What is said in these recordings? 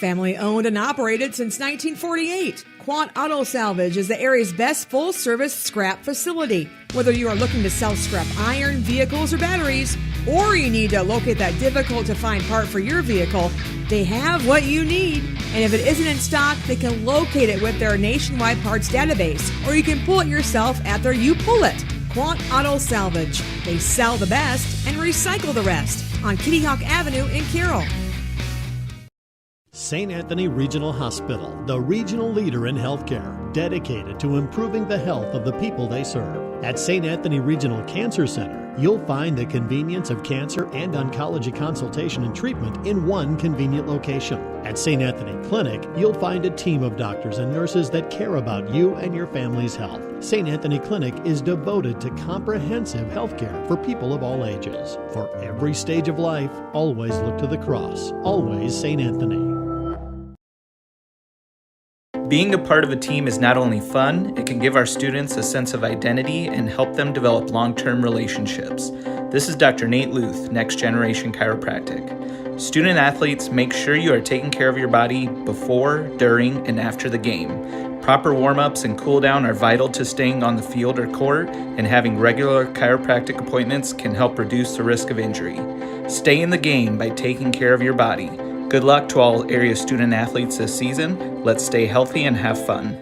Family owned and operated since 1948, Quant Auto Salvage is the area's best full-service scrap facility. Whether you are looking to sell scrap iron, vehicles, or batteries, or you need to locate that difficult-to-find part for your vehicle, they have what you need. And if it isn't in stock, they can locate it with their nationwide parts database, or you can pull it yourself at their You Pull It. Quant Auto Salvage. They sell the best and recycle the rest on Kitty Hawk Avenue in Carroll. St. Anthony Regional Hospital, the regional leader in healthcare, dedicated to improving the health of the people they serve. At St. Anthony Regional Cancer Center, you'll find the convenience of cancer and oncology consultation and treatment in one convenient location. At St. Anthony Clinic, you'll find a team of doctors and nurses that care about you and your family's health. St. Anthony Clinic is devoted to comprehensive health care for people of all ages. For every stage of life, always look to the cross. Always St. Anthony. Being a part of a team is not only fun, it can give our students a sense of identity and help them develop long-term relationships. This is Dr. Nate Luth, Next Generation Chiropractic. Student athletes, make sure you are taking care of your body before, during, and after the game. Proper warm-ups and cool-down are vital to staying on the field or court, and having regular chiropractic appointments can help reduce the risk of injury. Stay in the game by taking care of your body. Good luck to all area student athletes this season. Let's stay healthy and have fun.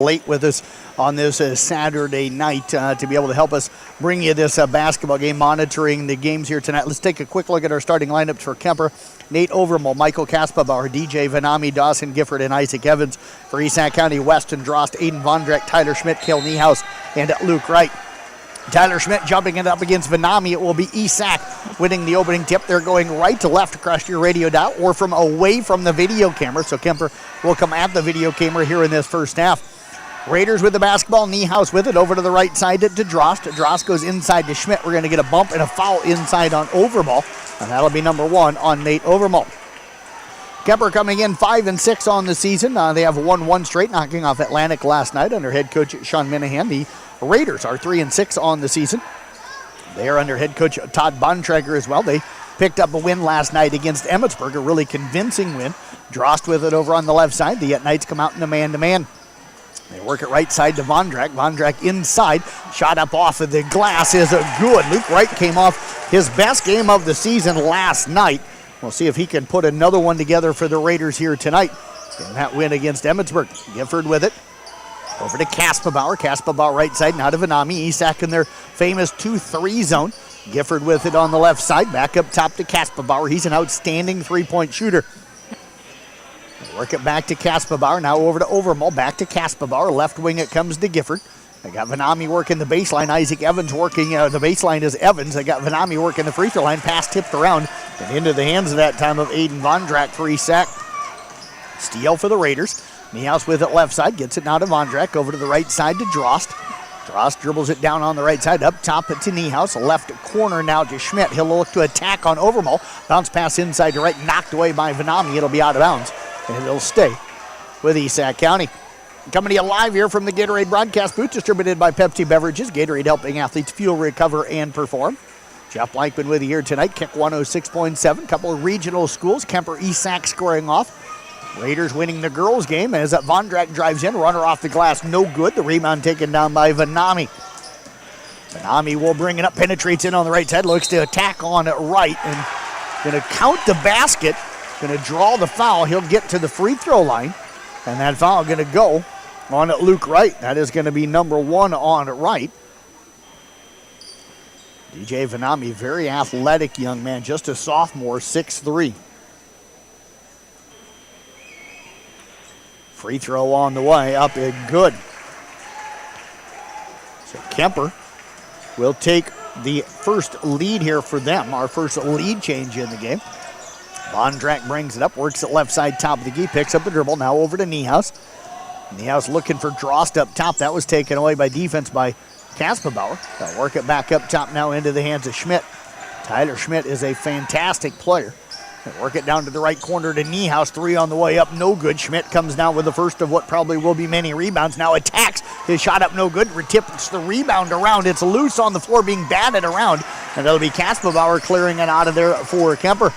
Late with us on this Saturday night to be able to help us bring you this basketball game, monitoring the games here tonight. Let's take a quick look at our starting lineups for Kuemper. Nate Overmole, Michael Kaspabauer, DJ Vanami, Dawson Gifford, and Isaac Evans. For Esac County, Weston Drost, Aiden Vondrak, Tyler Schmidt, Kale Niehaus, and Luke Wright. Tyler Schmidt jumping it up against Vanami. It will be Esac winning the opening tip. They're going right to left across your radio dial or from away from the video camera. So Kuemper will come at the video camera here in this first half. Raiders with the basketball. Niehaus with it over to the right side to Drost. Drost goes inside to Schmidt. We're going to get a bump and a foul inside on Overmole. And that'll be number 1 on Nate Overmole. Kuemper coming in 5-6 on the season. They have won 1 straight, knocking off Atlantic last night under head coach Sean Minahan. The Raiders are 3-6 on the season. They are under head coach Todd Bontrager as well. They picked up a win last night against Emmetsburg, a really convincing win. Drost with it over on the left side. The Knights come out in a man-to-man. They work it right side to Vondrak. Vondrak inside. Shot up off of the glass is a good. Luke Wright came off his best game of the season last night. We'll see if he can put another one together for the Raiders here tonight in that win against Emmetsburg. Gifford with it. Over to Kaspabauer. Kaspabauer right side, now to Vanami. Esac in their famous 2-3 zone. Gifford with it on the left side. Back up top to Kaspabauer. He's an outstanding three-point shooter. They work it back to Kaspabauer. Now over to Overmole. Back to Kaspabauer. Left wing it comes to Gifford. They got Vanami working the baseline. Isaac Evans working, the baseline is Evans. They got Vanami working the free throw line. Pass tipped around and into the hands of that time of Aiden Vondrak for Esac. Steal for the Raiders. Niehaus with it left side. Gets it now to Vondrak. Over to the right side to Drost. Drost dribbles it down on the right side. Up top to Niehaus. Left corner now to Schmidt. He'll look to attack on Overmole. Bounce pass inside to right. Knocked away by Vanami. It'll be out of bounds. And it'll stay with Esac County. Coming to you live here from the Gatorade broadcast booth, distributed by Pepsi Beverages. Gatorade helping athletes fuel, recover, and perform. Jeff Blankman with you here tonight. Kick 106.7. Couple of regional schools. Kuemper, Esac scoring off. Raiders winning the girls' game as Vondrak drives in. Runner off the glass, no good. The rebound taken down by Vanami. Vanami will bring it up, penetrates in on the right side, looks to attack on it right, and going to count the basket. Going to draw the foul. He'll get to the free throw line, and that foul going to go on Luke Wright. That is going to be number 1 on Wright. DJ Vanami, very athletic young man, just a sophomore, 6'3". Free throw on the way, up and good. So Kuemper will take the first lead here for them, our first lead change in the game. Vondrak brings it up, works it left side, top of the key, picks up the dribble, now over to Niehaus. Niehaus looking for Drost up top. That was taken away by defense by Kaspabauer. They'll work it back up top now into the hands of Schmidt. Tyler Schmidt is a fantastic player. They work it down to the right corner to Niehaus. 3 on the way up, no good. Schmidt comes down with the first of what probably will be many rebounds. Now attacks, his shot up, no good. Tips the rebound around. It's loose on the floor, being batted around. And it'll be Kaspabauer clearing it out of there for Kuemper.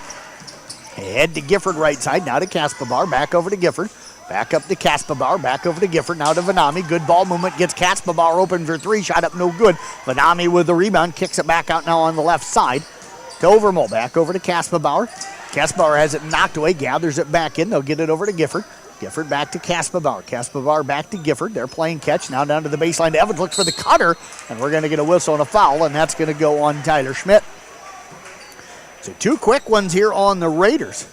Head to Gifford right side, now to Kaspabar, back over to Gifford. Back up to Kaspabar, back over to Gifford, now to Vanami. Good ball movement, gets Kaspabar open for three, shot up no good. Vanami with the rebound, kicks it back out now on the left side to Overmole. Back over to Kaspabar. Kaspabar has it knocked away, gathers it back in. They'll get it over to Gifford. Gifford back to Kaspabar. Kaspabar back to Gifford. They're playing catch. Now down to the baseline. Evans looks for the cutter, and we're going to get a whistle and a foul, and that's going to go on Tyler Schmidt. So two quick ones here on the Raiders.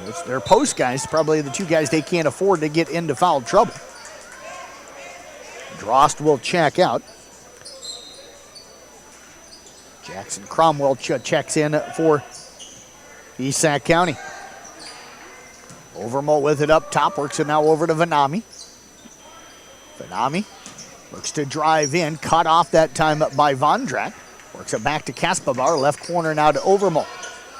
It's their post guys, probably the two guys they can't afford to get into foul trouble. Drost will check out. Jackson Cromwell checks in for East Sac County. Overmole with it up top, works it now over to Vanami. Vanami looks to drive in, cut off that time by Vondrak. Works it back to Kaspabar, left corner now to Overmole.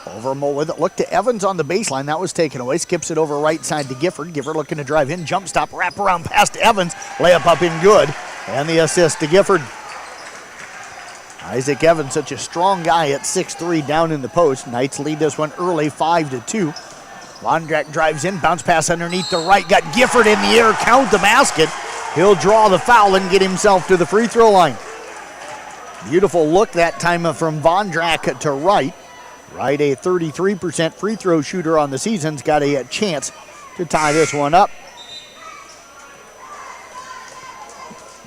Overmole with it, look to Evans on the baseline, that was taken away, skips it over right side to Gifford. Gifford looking to drive in, jump stop, wrap around pass to Evans, layup up in good, and the assist to Gifford. Isaac Evans, such a strong guy at 6'3", down in the post. Knights lead this one early, 5-2. Vondrak drives in, bounce pass underneath the right, got Gifford in the air, count the basket. He'll draw the foul and get himself to the free throw line. Beautiful look that time from Vondrak to Wright. Wright, a 33% free throw shooter on the season's got a chance to tie this one up.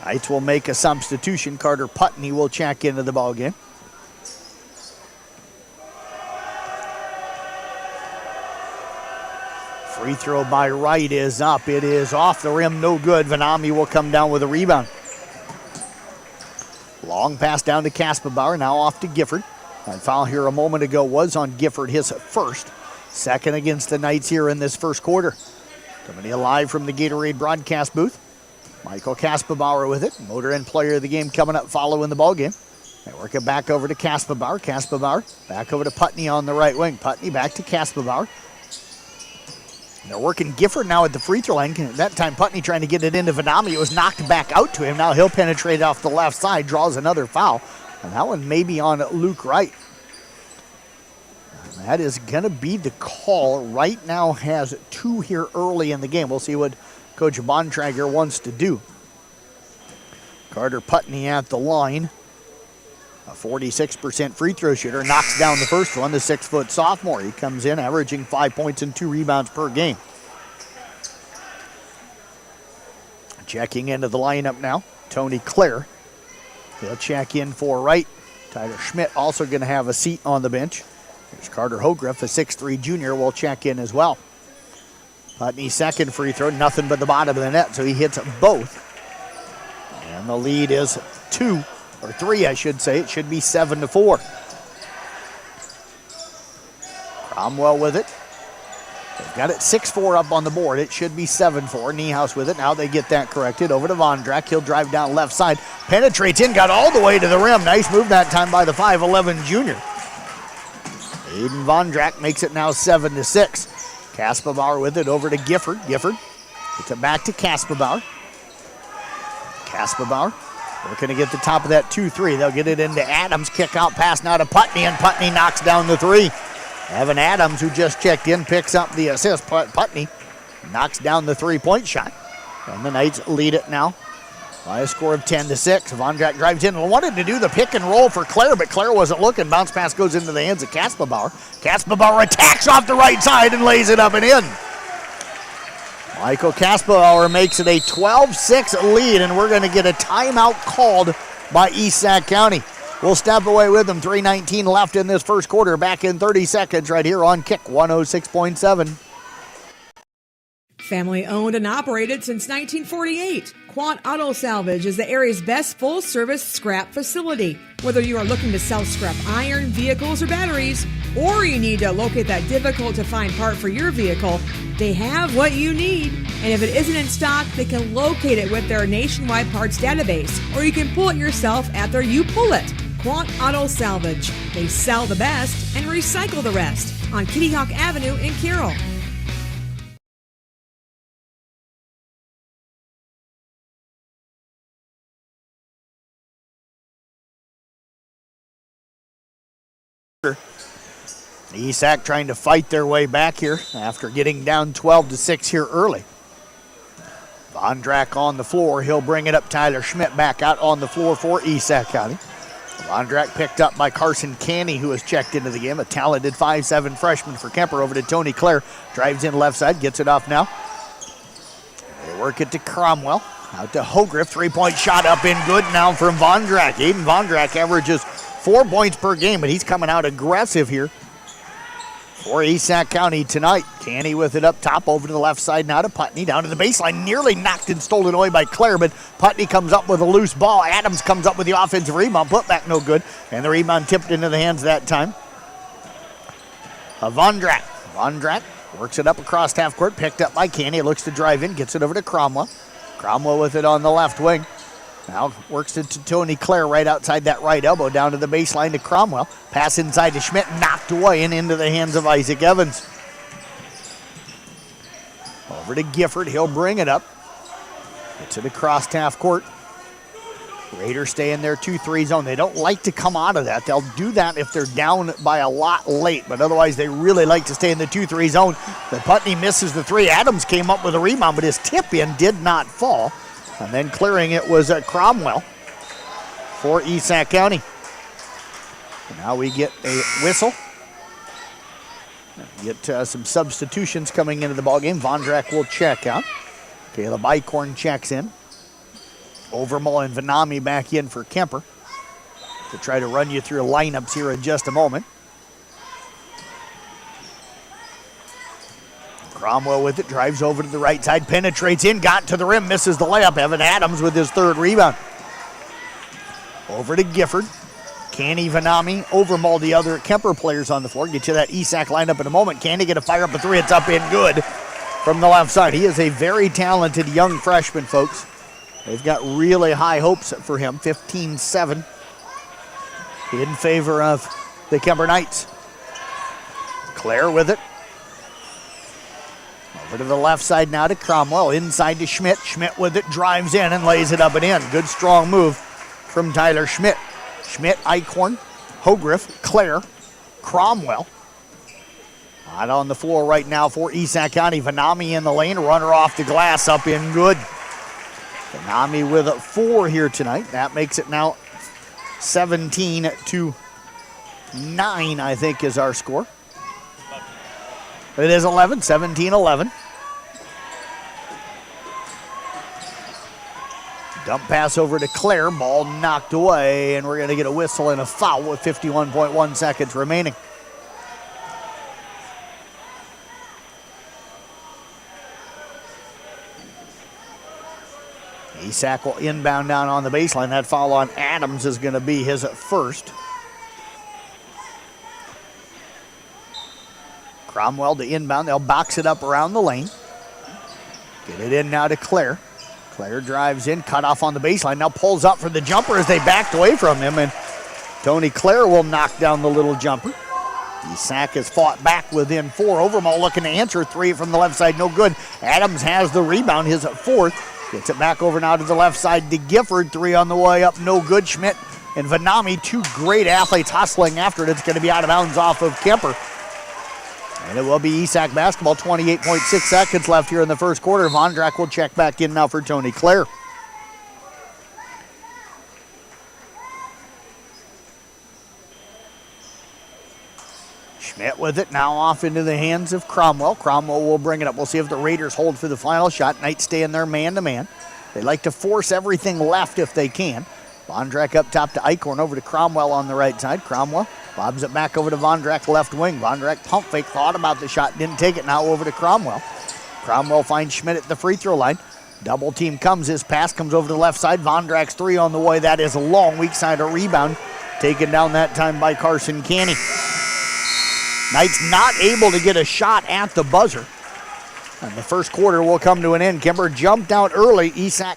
Knights will make a substitution. Carter Putney will check into the ballgame. Free throw by Wright is up. It is off the rim, no good. Vanami will come down with a rebound. Long pass down to Kaspabar, now off to Gifford. That foul here a moment ago was on Gifford, his first. Second against the Knights here in this first quarter. Coming in live from the Gatorade broadcast booth. Michael Kaspabar with it. Motor Inn player of the game coming up following the ballgame. They work it back over to Kaspabar. Kaspabar back over to Putney on the right wing. Putney back to Kaspabar. They're working Gifford now at the free throw line. That time Putney trying to get it into Vanami. It was knocked back out to him. Now he'll penetrate off the left side, draws another foul. And that one may be on Luke Wright. That is going to be the call. Wright now has two here early in the game. We'll see what Coach Bontrager wants to do. Carter Putney at the line. A 46% free throw shooter. Knocks down the first one, the 6-foot sophomore. He comes in averaging 5 points and 2 rebounds per game. Checking into the lineup now, Tony Clare. He'll check in for Wright. Tyler Schmidt also going to have a seat on the bench. There's Carter Hogriff, a 6'3" junior, will check in as well. Putney's second free throw, nothing but the bottom of the net, so he hits both. And the lead is 3, I should say. It should be 7-4. Cromwell with it. They've got it 6-4 up on the board. It should be 7-4. Niehaus with it. Now they get that corrected. Over to Vondrak. He'll drive down left side. Penetrates in. Got all the way to the rim. Nice move that time by the 5'11" junior. Aiden Vondrak makes it now 7-6. Kaspabar with it over to Gifford. Gifford gets it back to Kaspabar. Kaspabar working to get the top of that 2-3. They'll get it into Adams. Kick out pass now to Putney, and Putney knocks down the 3. Evan Adams, who just checked in, picks up the assist. Putney knocks down the 3-point shot. And the Knights lead it now by a score of 10-6. Vondrak drives in and wanted to do the pick and roll for Clare, but Clare wasn't looking. Bounce pass goes into the hands of Kaspabar. Kaspabar attacks off the right side and lays it up and in. Michael Kaspabar makes it a 12-6 lead, and we're going to get a timeout called by East Sac County. We'll step away with them. 3:19 left in this first quarter. Back in 30 seconds right here on Kick 106.7. Family owned and operated since 1948, Quant Auto Salvage is the area's best full-service scrap facility. Whether you are looking to sell scrap iron, vehicles, or batteries, or you need to locate that difficult-to-find part for your vehicle, they have what you need. And if it isn't in stock, they can locate it with their nationwide parts database, or you can pull it yourself at their You Pull It. Quant Auto Salvage. They sell the best and recycle the rest on Kitty Hawk Avenue in Carroll. Esac trying to fight their way back here after getting down 12-6 here early. Vondrak on the floor. He'll bring it up. Tyler Schmidt back out on the floor for Esac County. Vondrak picked up by Carson Canny, who has checked into the game. A talented 5'7 freshman for Kuemper. Over to Tony Clare. Drives in left side. Gets it off now. They work it to Cromwell. Out to Hogriff. Three-point shot up in good now from Vondrak. Aiden Vondrak averages 4 points per game, but he's coming out aggressive here for Esac County tonight. Canny with it up top over to the left side now to Putney. Down to the baseline. Nearly knocked and stolen away by Clare, but Putney comes up with a loose ball. Adams comes up with the offensive rebound. Put back no good. And the rebound tipped into the hands that time of Vondrak. Vondrak works it up across half court. Picked up by Canny. Looks to drive in. Gets it over to Cromwell. Cromwell with it on the left wing. Now works it to Tony Clare right outside that right elbow. Down to the baseline to Cromwell. Pass inside to Schmidt. Knocked away and into the hands of Isaac Evans. Over to Gifford. He'll bring it up. Gets it across half court. Raiders stay in their 2-3 zone. They don't like to come out of that. They'll do that if they're down by a lot late, but otherwise they really like to stay in the 2-3 zone. The Putney misses the three. Adams came up with a rebound, but his tip-in did not fall. And then clearing it was Cromwell for Esac County. And now we get a whistle. Get some substitutions coming into the ballgame. Vondrak will check out. Caleb Eichhorn checks in. Overmall and Vanami back in for Kuemper. To try to run you through lineups here in just a moment. Cromwell with it, drives over to the right side, penetrates in, got to the rim, misses the layup. Evan Adams with his third rebound. Over to Gifford. Canny, Vanami, Overmall, the other Kuemper players on the floor. Get you that Esac lineup in a moment. Canny get a fire up a three. It's up in good from the left side. He is a very talented young freshman, folks. They've got really high hopes for him. 15-7 in favor of the Kuemper Knights. Clare with it. Over to the left side now to Cromwell. Inside to Schmidt. Schmidt with it, drives in and lays it up and in. Good strong move from Tyler Schmidt. Schmidt, Eichhorn, Hogriff, Clare, Cromwell. Out on the floor right now for Esac County. Vanami in the lane. Runner off the glass, up in good. Vanami with 4 here tonight. That makes it now 17-9, I think, is our score. It is 11, 17-11. Dump pass over to Clare. Ball knocked away, and we're going to get a whistle and a foul with 51.1 seconds remaining. Esac will inbound down on the baseline. That foul on Adams is going to be his first. Cromwell to inbound. They'll box it up around the lane. Get it in now to Clare. Clare drives in, cut off on the baseline. Now pulls up for the jumper as they backed away from him. And Tony Clare will knock down the little jumper. Esac has fought back within 4. Overmall looking to answer. 3 from the left side, no good. Adams has the rebound, his 4th. Gets it back over now to the left side to Gifford. 3 on the way up, no good. Schmidt and Vanami, 2 great athletes hustling after it. It's going to be out of bounds off of Kuemper. And it will be Esac basketball. 28.6 seconds left here in the first quarter. Vondrak will check back in now for Tony Clare. Schmidt with it, now off into the hands of Cromwell. Cromwell will bring it up. We'll see if the Raiders hold for the final shot. Knights stay in there man-to-man. They like to force everything left if they can. Vondrak up top to Eichhorn, over to Cromwell on the right side. Cromwell bobs it back over to Vondrak, left wing. Vondrak pump fake, thought about the shot, didn't take it. Now over to Cromwell. Cromwell finds Schmidt at the free throw line. Double team comes, his pass comes over to the left side. Vondrak's 3 on the way. That is a long weak side, a rebound. Taken down that time by Carson Canny. Knights not able to get a shot at the buzzer. And the first quarter will come to an end. Kuemper jumped out early. Esac.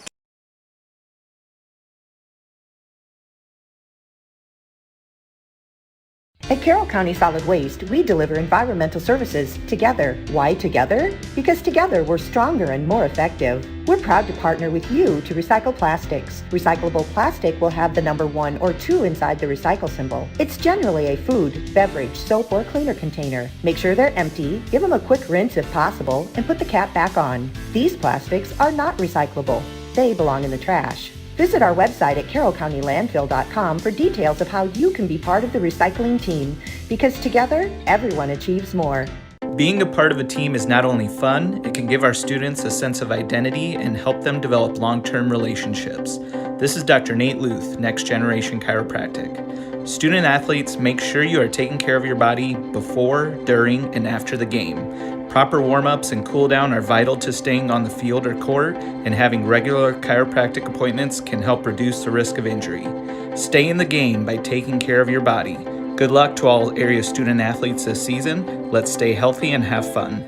At At Carroll County Solid Waste, we deliver environmental services together. Why together? Because together we're stronger and more effective. We're proud to partner with you to recycle plastics. Recyclable plastic will have the number 1 or 2 inside the recycle symbol. It's generally a food, beverage, soap, or cleaner container. Make sure they're empty, give them a quick rinse if possible, and put the cap back on. These plastics are not recyclable. They belong in the trash. Visit our website at carrollcountylandfill.com for details of how you can be part of the recycling team, because together, everyone achieves more. Being a part of a team is not only fun, it can give our students a sense of identity and help them develop long-term relationships. This is Dr. Nate Luth, Next Generation Chiropractic. Student athletes, make sure you are taking care of your body before, during, and after the game. Proper warm-ups and cool-down are vital to staying on the field or court, and having regular chiropractic appointments can help reduce the risk of injury. Stay in the game by taking care of your body. Good luck to all area student athletes this season. Let's stay healthy and have fun.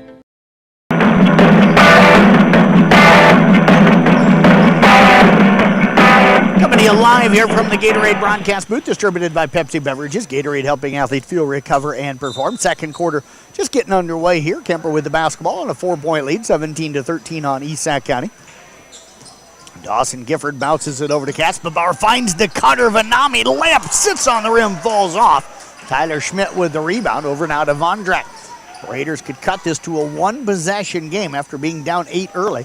Coming to you live here from the Gatorade broadcast booth, distributed by Pepsi Beverages. Gatorade helping athletes feel, recover, and perform. Second quarter just getting underway here. Kuemper with the basketball on a 4-point lead, 17-13 on East Sac County. Dawson Gifford bounces it over to Kaspabauer, finds the cutter. Vanami layup, sits on the rim, falls off. Tyler Schmidt with the rebound, over now to Vondrak. Raiders could cut this to a 1-possession game after being down 8 early.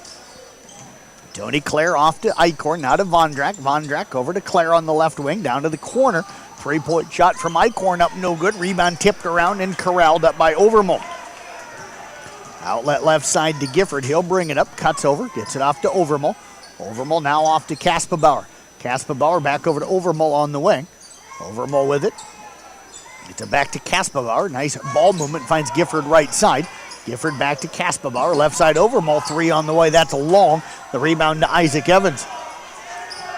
Tony Clare off to Eichhorn, now to Vondrak. Vondrak over to Clare on the left wing, down to the corner. 3-point shot from Eichhorn up no good. Rebound tipped around and corralled up by Overmole. Outlet left side to Gifford. He'll bring it up, cuts over, gets it off to Overmole. Overmole now off to Kaspabauer. Kaspabauer back over to Overmole on the wing. Overmole with it. Gets it back to Kaspabauer. Nice ball movement, finds Gifford right side. Gifford back to Kaspabauer. Left side Overmole, 3 on the way. That's long. The rebound to Isaac Evans.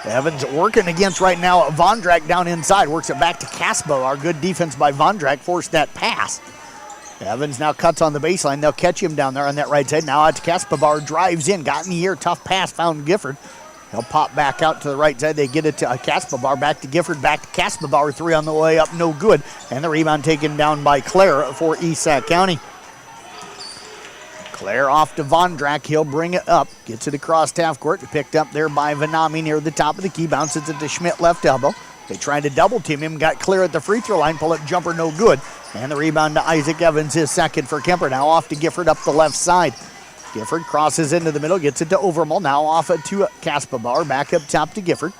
Evans working against right now Vondrak down inside. Works it back to Kaspabauer. Good defense by Vondrak. Forced that pass. Evans now cuts on the baseline. They'll catch him down there on that right side. Now out to Kaspabauer. Drives in. Got in the air. Tough pass. Found Gifford. He'll pop back out to the right side. They get it to Kaspabauer. Back to Gifford. Back to Kaspabauer. 3 on the way up. No good. And the rebound taken down by Clare for East Sac County. Clare off to Vondrak. He'll bring it up. Gets it across half court. Picked up there by Vanami near the top of the key. Bounces it to Schmidt left elbow. They tried to double team him. Got Clare at the free throw line. Pull up jumper no good. And the rebound to Isaac Evans, his second for Kuemper. Now off to Gifford up the left side. Gifford crosses into the middle. Gets it to Overmole. Now off to Kaspabauer. Back up top to Gifford.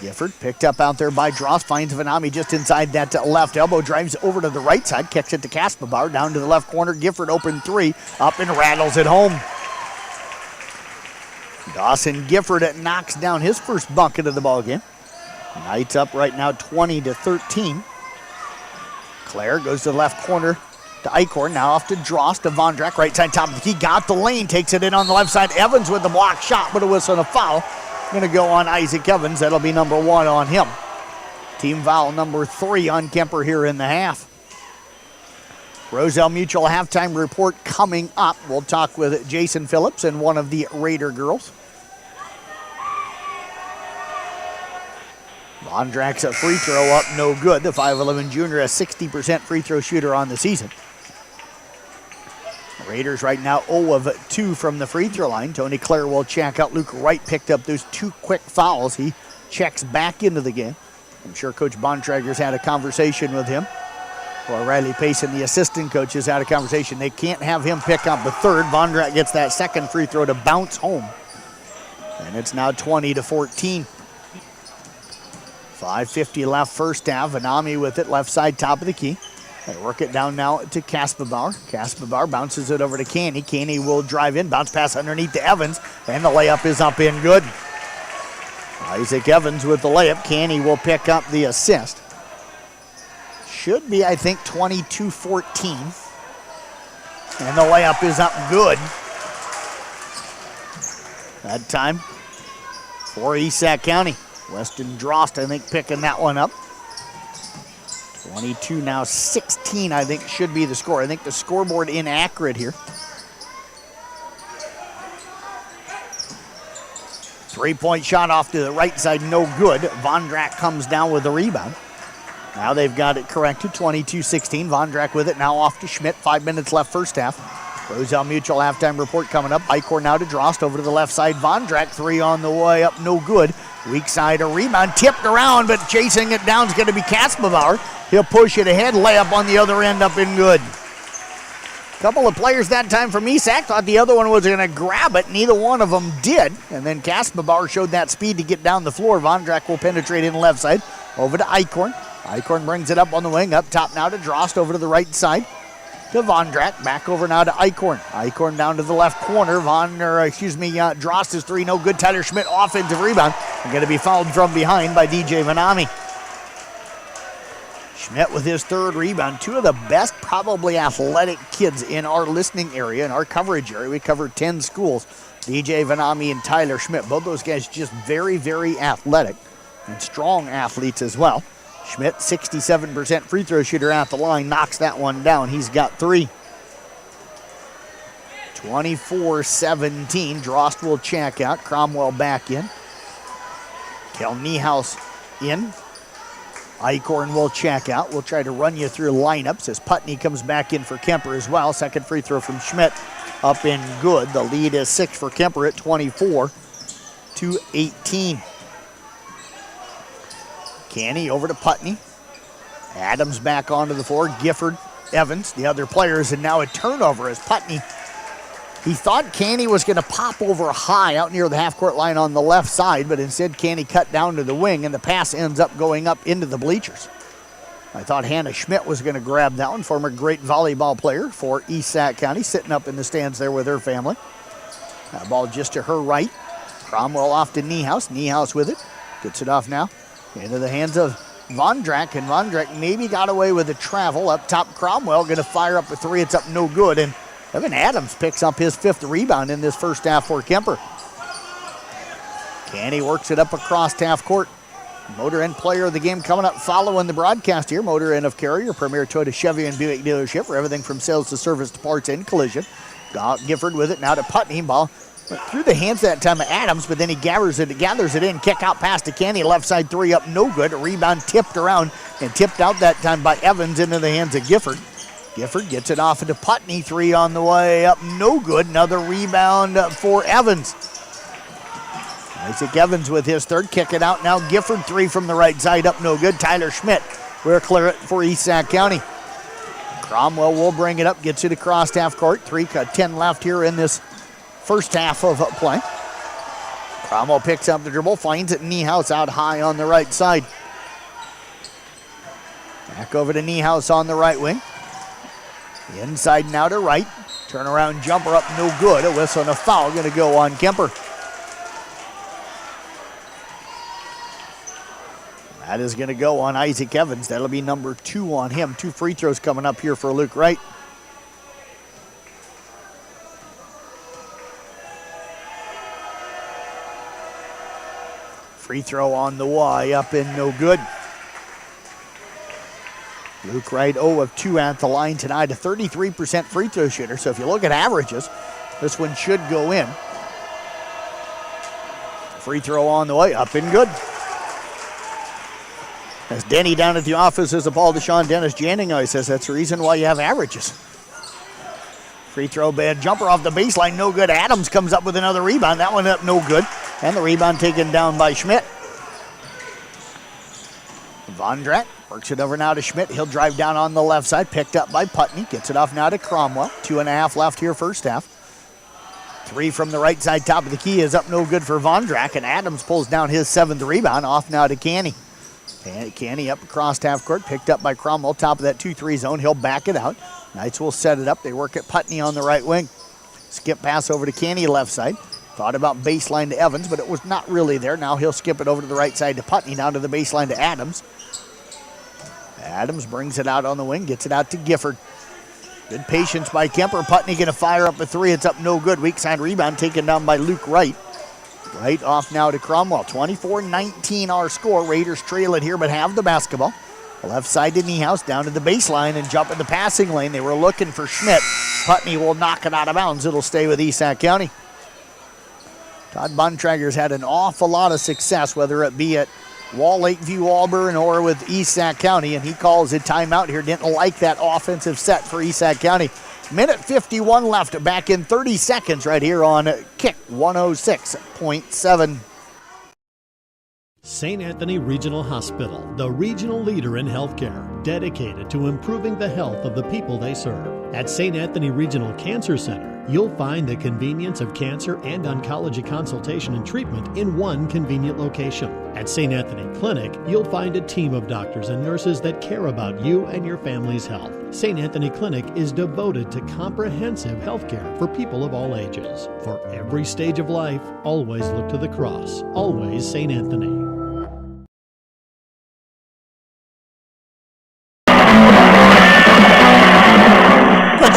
Gifford picked up out there by Dross. Finds Vanami just inside that left elbow. Drives over to the right side. Kicks it to Kaspabauer. Down to the left corner. Gifford open 3. Up and rattles it home. Dawson Gifford knocks down his first bucket of the ballgame. Knights up right now 20-13. Clare goes to the left corner to Eichhorn. Now off to Dross to Vondrak. Right side top of the key. Got the lane. Takes it in on the left side. Evans with the block shot, but a whistle and a foul. Going to go on Isaac Evans. That'll be number 1 on him. Team foul number 3 on Kuemper here in the half. Roselle Mutual halftime report coming up. We'll talk with Jason Phillips and one of the Raider girls. Vondrak's a free throw up, no good. The 5'11 junior, a 60% free throw shooter on the season. Raiders right now 0 of 2 from the free throw line. Tony Clare will check out. Luke Wright picked up those 2 quick fouls. He checks back into the game. I'm sure Coach Bontrager's had a conversation with him. Or Riley Payson, the assistant coach, has had a conversation. They can't have him pick up the third. Vondrak gets that second free throw to bounce home. And it's now 20-14. 5:50 left first half. Vanami with it, left side, top of the key. They work it down now to Kaspabauer. Kaspabauer bounces it over to Canny. Canny will drive in, bounce pass underneath to Evans, and the layup is up in good. Isaac Evans with the layup. Canny will pick up the assist. Should be, I think, 22-14. And the layup is up good. That time for East Sac County. Weston Drost, I think, picking that one up. 22 now, 16, I think, should be the score. I think the scoreboard inaccurate here. 3-point shot off to the right side, no good. Vondrak comes down with the rebound. Now they've got it corrected, 22-16. Vondrack with it, now off to Schmidt. 5 minutes left first half. Roselle Mutual halftime report coming up. Eichhorn now to Drost, over to the left side. Vondrack, three on the way up, no good. Weak side, a rebound, tipped around, but chasing it down is going to be Kaspabauer. He'll push it ahead, layup on the other end, up and good. Couple of players that time from Esac thought the other one was going to grab it. Neither one of them did. And then Kaspabauer showed that speed to get down the floor. Vondrack will penetrate in the left side. Over to Eichhorn. Eichhorn brings it up on the wing. Up top now to Drost, over to the right side. To Vondrack. Back over now to Eichhorn. Eichhorn down to the left corner. Drost is three, no good. Tyler Schmidt, offensive rebound. Going to be fouled from behind by DJ Vanami. Schmidt with his third rebound. Two of the best, probably athletic kids in our listening area, in our coverage area. We covered 10 schools. DJ Vanami and Tyler Schmidt. Both those guys just very, very athletic and strong athletes as well. Schmidt, 67% free throw shooter at the line, knocks that one down. He's got three. 24-17. Drost will check out. Cromwell back in. Kel Niehaus in. Eichhorn will check out. We'll try to run you through lineups as Putney comes back in for Kuemper as well. Second free throw from Schmidt, up and good. The lead is 6 for Kuemper at 24-18. Canny over to Putney. Adams back onto the floor. Gifford, Evans, the other players, and now a turnover as Putney. He thought Canny was going to pop over high out near the half-court line on the left side, but instead Canny cut down to the wing, and the pass ends up going up into the bleachers. I thought Hannah Schmidt was going to grab that one, former great volleyball player for East Sac County, sitting up in the stands there with her family. That ball just to her right. Cromwell off to Niehaus. Niehaus with it. Gets it off now. Into the hands of Vondrack, and Vondrack maybe got away with the travel. Up top, Cromwell going to fire up a three. It's up no good, and Evan Adams picks up his fifth rebound in this first half for Kuemper. Canny works it up across half court. Motor Inn player of the game coming up following the broadcast here. Motor Inn of Carrier, premier Toyota, Chevy, and Buick dealership for everything from sales to service to parts and collision. Gifford with it now to Putney. Ball through the hands that time of Adams, but then he gathers it in. Kick out pass to Canny. Left side three up, no good. A rebound tipped around and tipped out that time by Evans into the hands of Gifford. Gifford gets it off into Putney. Three on the way up, no good. Another rebound for Evans. Isaac Evans with his third. Kick it out now. Gifford, three from the right side, up no good. Tyler Schmidt will clear it for East Sac County. Cromwell will bring it up, gets it across half court. 10 left here in this first half of play. Cromwell picks up the dribble, finds it. Niehaus out high on the right side. Back over to Niehaus on the right wing. Inside now to right. Turnaround jumper up, no good. A whistle and a foul going to go on Kuemper. That is going to go on Isaac Evans. That'll be number 2 on him. 2 free throws coming up here for Luke Wright. Free throw on the way, up and no good. Luke Wright 0 of 2 at the line tonight, a 33% free throw shooter. So if you look at averages, this one should go in. Free throw on the way, up and good. As Denny down at the office as the ball to Sean Dennis Janning says that's the reason why you have averages. Free throw bad jumper off the baseline, no good. Adams comes up with another rebound. That one up, no good. And the rebound taken down by Schmidt. Vondrack works it over now to Schmidt. He'll drive down on the left side, picked up by Putney. Gets it off now to Cromwell. 2.5 left here first half. 3 from the right side, top of the key is up, no good for Vondrack. And Adams pulls down his 7th rebound, off now to Canny. Canny up across half court, picked up by Cromwell, top of that 2-3 zone. He'll back it out. Knights will set it up. They work at Putney on the right wing. Skip pass over to Canny left side. Thought about baseline to Evans, but it was not really there. Now he'll skip it over to the right side to Putney, down to the baseline to Adams. Adams brings it out on the wing, gets it out to Gifford. Good patience by Kuemper. Putney going to fire up a 3. It's up no good. Weak side rebound taken down by Luke Wright. Right off now to Cromwell. 24-19 our score. Raiders trail it here, but have the basketball. Left side to Niehaus, down to the baseline and jump in the passing lane. They were looking for Schmidt. Putney will knock it out of bounds. It'll stay with East Sac County. Todd Bontrager's had an awful lot of success, whether it be at Wall Lakeview Auburn or with East Sac County, and he calls a timeout here. Didn't like that offensive set for East Sac County. Minute 51 left, back in 30 seconds right here on Kick 106.7. St. Anthony Regional Hospital, the regional leader in healthcare, dedicated to improving the health of the people they serve. At St. Anthony Regional Cancer Center, you'll find the convenience of cancer and oncology consultation and treatment in one convenient location. At St. Anthony Clinic, you'll find a team of doctors and nurses that care about you and your family's health. St. Anthony Clinic is devoted to comprehensive health care for people of all ages. For every stage of life, always look to the cross. Always St. Anthony.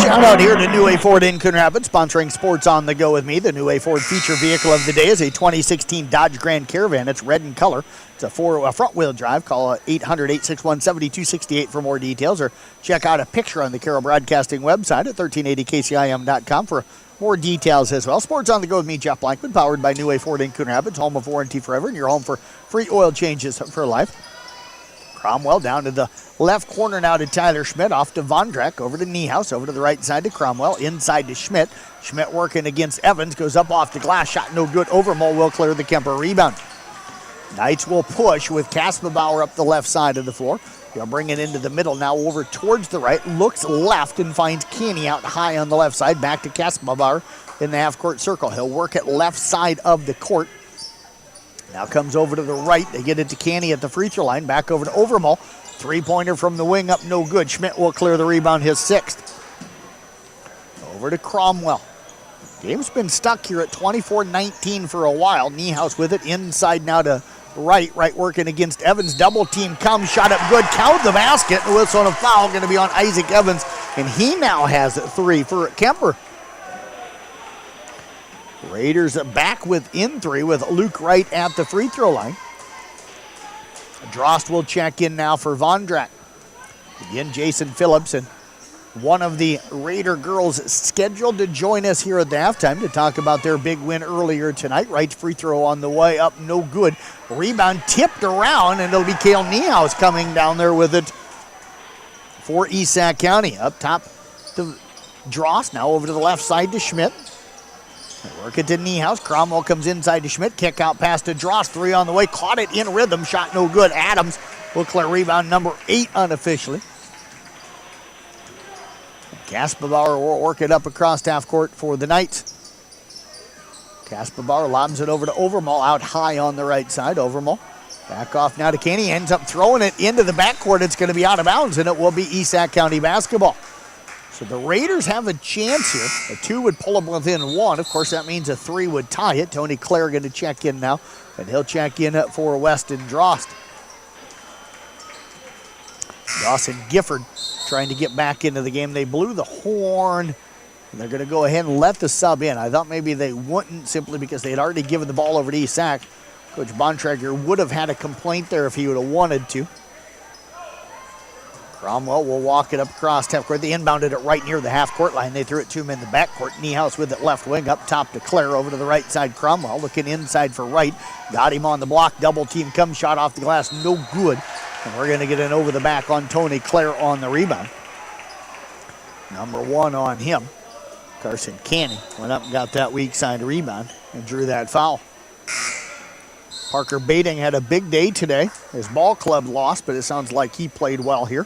Shout out here to New Way Ford in Coon Rapids, sponsoring Sports on the Go with me. The New Way Ford feature vehicle of the day is a 2016 Dodge Grand Caravan. It's red in color. It's a front-wheel drive. Call 800-861-7268 for more details, or check out a picture on the Carroll Broadcasting website at 1380kcim.com for more details as well. Sports on the Go with me, Jeff Blankman, powered by New Way Ford in Coon Rapids, home of Warranty Forever, and your home for free oil changes for life. Cromwell down to the left corner now to Tyler Schmidt, off to Vondrak, over to Niehaus, over to the right side to Cromwell, inside to Schmidt. Schmidt working against Evans, goes up off the glass, shot no good. Overmole will clear the Kuemper rebound. Knights will push with Kaspabauer up the left side of the floor. He'll bring it into the middle now over towards the right, looks left and finds Kenny out high on the left side, back to Kaspabauer in the half-court circle. He'll work it left side of the court. Now comes over to the right. They get it to Canny at the free throw line. Back over to Overmole. Three-pointer from the wing up, no good. Schmidt will clear the rebound, his sixth. Over to Cromwell. Game's been stuck here at 24-19 for a while. Niehaus with it inside now to right. Right working against Evans. Double team comes, shot up good. Count the basket. The whistle on a foul going to be on Isaac Evans. And he now has three for Kuemper. Raiders back within three with Luke Wright at the free throw line. Drost will check in now for Vondrak. Again, Jason Phillips and one of the Raider girls scheduled to join us here at the halftime to talk about their big win earlier tonight. Wright's free throw on the way up, no good. Rebound tipped around, and it'll be Cale Niehaus coming down there with it for East Sac County. Up top to Drost, now over to the left side to Schmidt. Work it to Niehaus. Cromwell comes inside to Schmidt. Kick out pass to Drost. Three on the way. Caught it in rhythm. Shot no good. Adams will clear rebound number 8 unofficially. Kaspabauer will work it up across half court for the Knights. Kaspabauer lobs it over to Overmole out high on the right side. Overmole back off now to Kenny. Ends up throwing it into the backcourt. It's going to be out of bounds, and it will be East Sac County basketball. So the Raiders have a chance here. A 2 would pull them within 1. Of course, that means a 3 would tie it. Tony Clare going to check in now, and he'll check in for Weston Drost. Dawson Gifford trying to get back into the game. They blew the horn, and they're going to go ahead and let the sub in. I thought maybe they wouldn't, simply because they had already given the ball over to East Sac. Coach Bontrager would have had a complaint there if he would have wanted to. Cromwell will walk it up across half court. They inbounded it right near the half-court line. They threw it to him in the backcourt. Niehaus with it left wing, up top to Clare, over to the right side. Cromwell looking inside for Wright. Got him on the block. Double team comes, shot off the glass, no good. And we're going to get an over the back on Tony Clare on the rebound. Number 1 on him. Carson Canny went up and got that weak side rebound and drew that foul. Parker Bading had a big day today. His ball club lost, but it sounds like he played well here.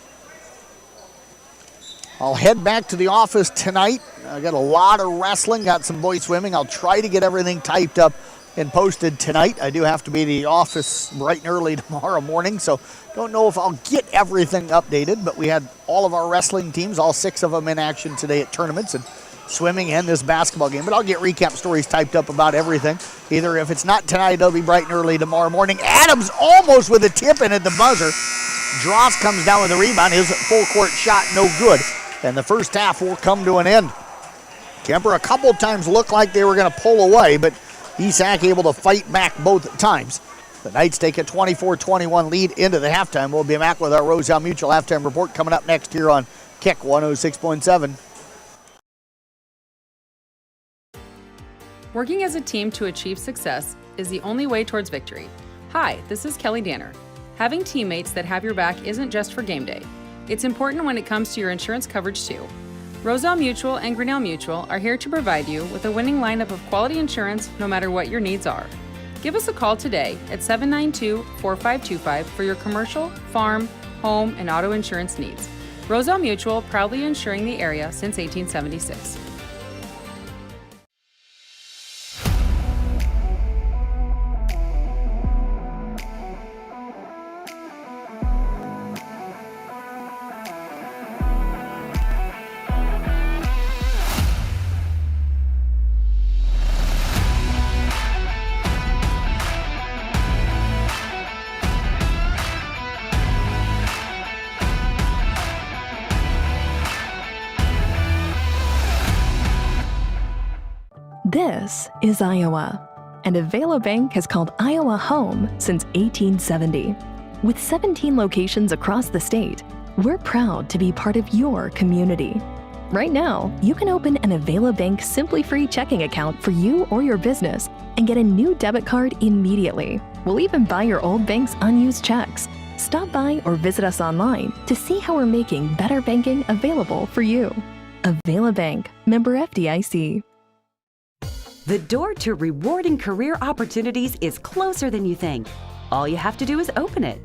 I'll head back to the office tonight. I got a lot of wrestling, got some boys swimming. I'll try to get everything typed up and posted tonight. I do have to be at the office bright and early tomorrow morning, so don't know if I'll get everything updated, but we had all of our wrestling teams, all 6 of them in action today at tournaments, and swimming and this basketball game. But I'll get recap stories typed up about everything. Either if it's not tonight, it'll be bright and early tomorrow morning. Adams almost with a tip in at the buzzer. Drost comes down with a rebound. His full court shot no good. And the first half will come to an end. Kuemper a couple times looked like they were going to pull away, but East Sac able to fight back both times. The Knights take a 24-21 lead into the halftime. We'll be back with our Roselle Mutual halftime report coming up next here on Kick 106.7. Working as a team to achieve success is the only way towards victory. Hi, this is Kelly Danner. Having teammates that have your back isn't just for game day. It's important when it comes to your insurance coverage too. Roselle Mutual and Grinnell Mutual are here to provide you with a winning lineup of quality insurance no matter what your needs are. Give us a call today at 792-4525 for your commercial, farm, home, and auto insurance needs. Roselle Mutual, proudly insuring the area since 1876. This is Iowa, and Avela Bank has called Iowa home since 1870. With 17 locations across the state, we're proud to be part of your community. Right now, you can open an Avela Bank Simply Free checking account for you or your business and get a new debit card immediately. We'll even buy your old bank's unused checks. Stop by or visit us online to see how we're making better banking available for you. Avela Bank, member FDIC. The door to rewarding career opportunities is closer than you think. All you have to do is open it.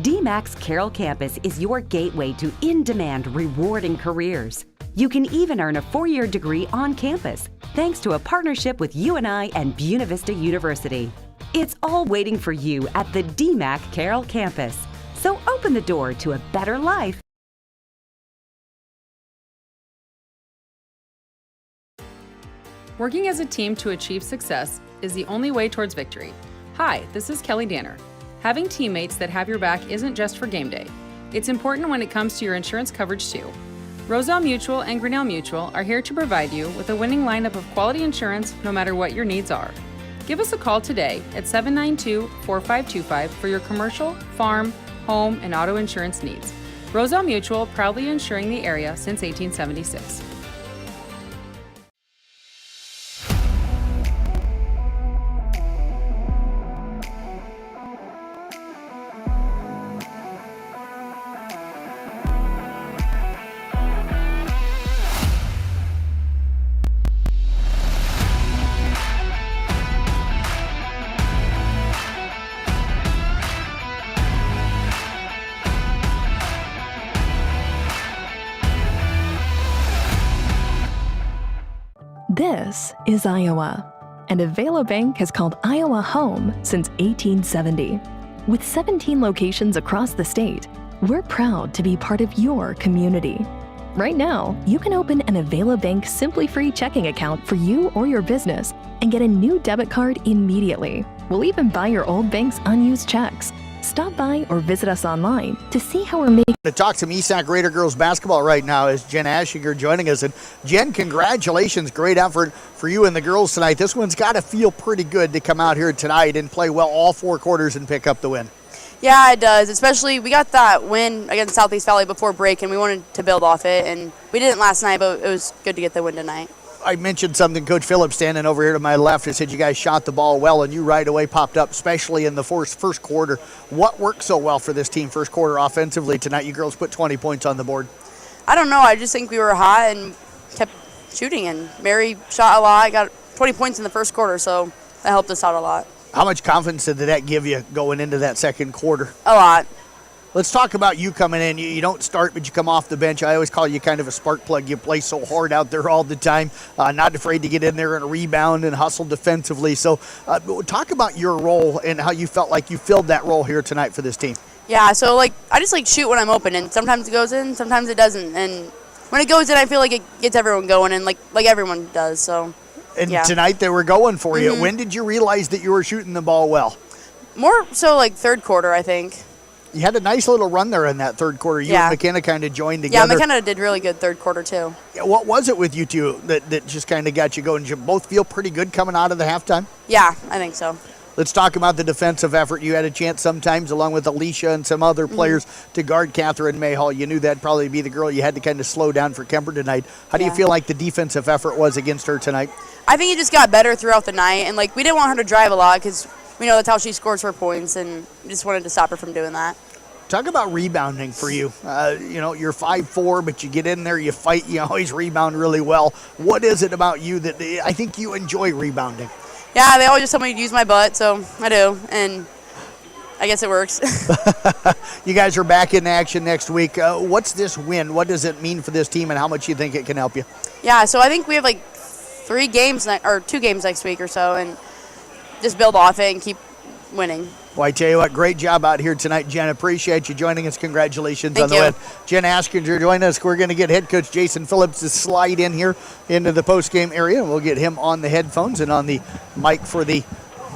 DMAC's Carroll Campus is your gateway to in-demand, rewarding careers. You can even earn a 4-year degree on campus, thanks to a partnership with UNI and Buena Vista University. It's all waiting for you at the DMAC Carroll Campus. So open the door to a better life. Working as a team to achieve success is the only way towards victory. Hi, this is Kelly Danner. Having teammates that have your back isn't just for game day. It's important when it comes to your insurance coverage too. Roselle Mutual and Grinnell Mutual are here to provide you with a winning lineup of quality insurance no matter what your needs are. Give us a call today at 792-4525 for your commercial, farm, home, and auto insurance needs. Roselle Mutual, proudly insuring the area since 1876. This is Iowa, and Avela Bank has called Iowa home since 1870. With 17 locations across the state, we're proud to be part of your community. Right now, you can open an Avela Bank Simply Free checking account for you or your business and get a new debit card immediately. We'll even buy your old bank's unused checks. Stop by or visit us online to see how we're making. To talk some ESAC Raider girls basketball right now is Jen Ashinger joining us. And Jen, congratulations. Great effort for you and the girls tonight. This one's got to feel pretty good to come out here tonight and play well all 4 quarters and pick up the win. Yeah, it does. Especially we got that win against Southeast Valley before break, and we wanted to build off it. And we didn't last night, but it was good to get the win tonight. I mentioned something, Coach Phillips standing over here to my left. I said you guys shot the ball well, and you right away popped up, especially in the first quarter. What worked so well for this team first quarter offensively tonight? You girls put 20 points on the board. I don't know. I just think we were hot and kept shooting, and Mary shot a lot. Got 20 points in the first quarter, so that helped us out a lot. How much confidence did that give you going into that second quarter? A lot. Let's talk about you coming in. You don't start, but you come off the bench. I always call you kind of a spark plug. You play so hard out there all the time, not afraid to get in there and rebound and hustle defensively. So talk about your role and how you felt like you filled that role here tonight for this team. Yeah, so I just shoot when I'm open, and sometimes it goes in, sometimes it doesn't. And when it goes in, I feel like it gets everyone going, and like everyone does. So. And yeah. Tonight they were going for you. When did you realize that you were shooting the ball well? More so third quarter, I think. You had a nice little run there in that third quarter. You and McKenna kind of joined together. Yeah, McKenna did really good third quarter too. Yeah, what was it with you two that just kind of got you going? Did you both feel pretty good coming out of the halftime? Yeah, I think so. Let's talk about the defensive effort. You had a chance sometimes, along with Alicia and some other players, to guard Catherine Mayhall. You knew that'd probably be the girl you had to kind of slow down for Kuemper tonight. How do you feel like the defensive effort was against her tonight? I think it just got better throughout the night, and we didn't want her to drive a lot because we know that's how she scores her points, and we just wanted to stop her from doing that. Talk about rebounding for you. You're 5'4", but you get in there, you fight, you always rebound really well. What is it about you that I think you enjoy rebounding? Yeah, they always just tell me to use my butt, so I do, and I guess it works. You guys are back in action next week. What's this win? What does it mean for this team, and how much you think it can help you? Yeah, so I think we have like 2 games next week or so, and just build off it and keep winning. Well, I tell you what, great job out here tonight, Jen. Appreciate you joining us. Congratulations on the win. Jen Askinger join us. We're going to get head coach Jason Phillips to slide in here into the post-game area. We'll get him on the headphones and on the mic for the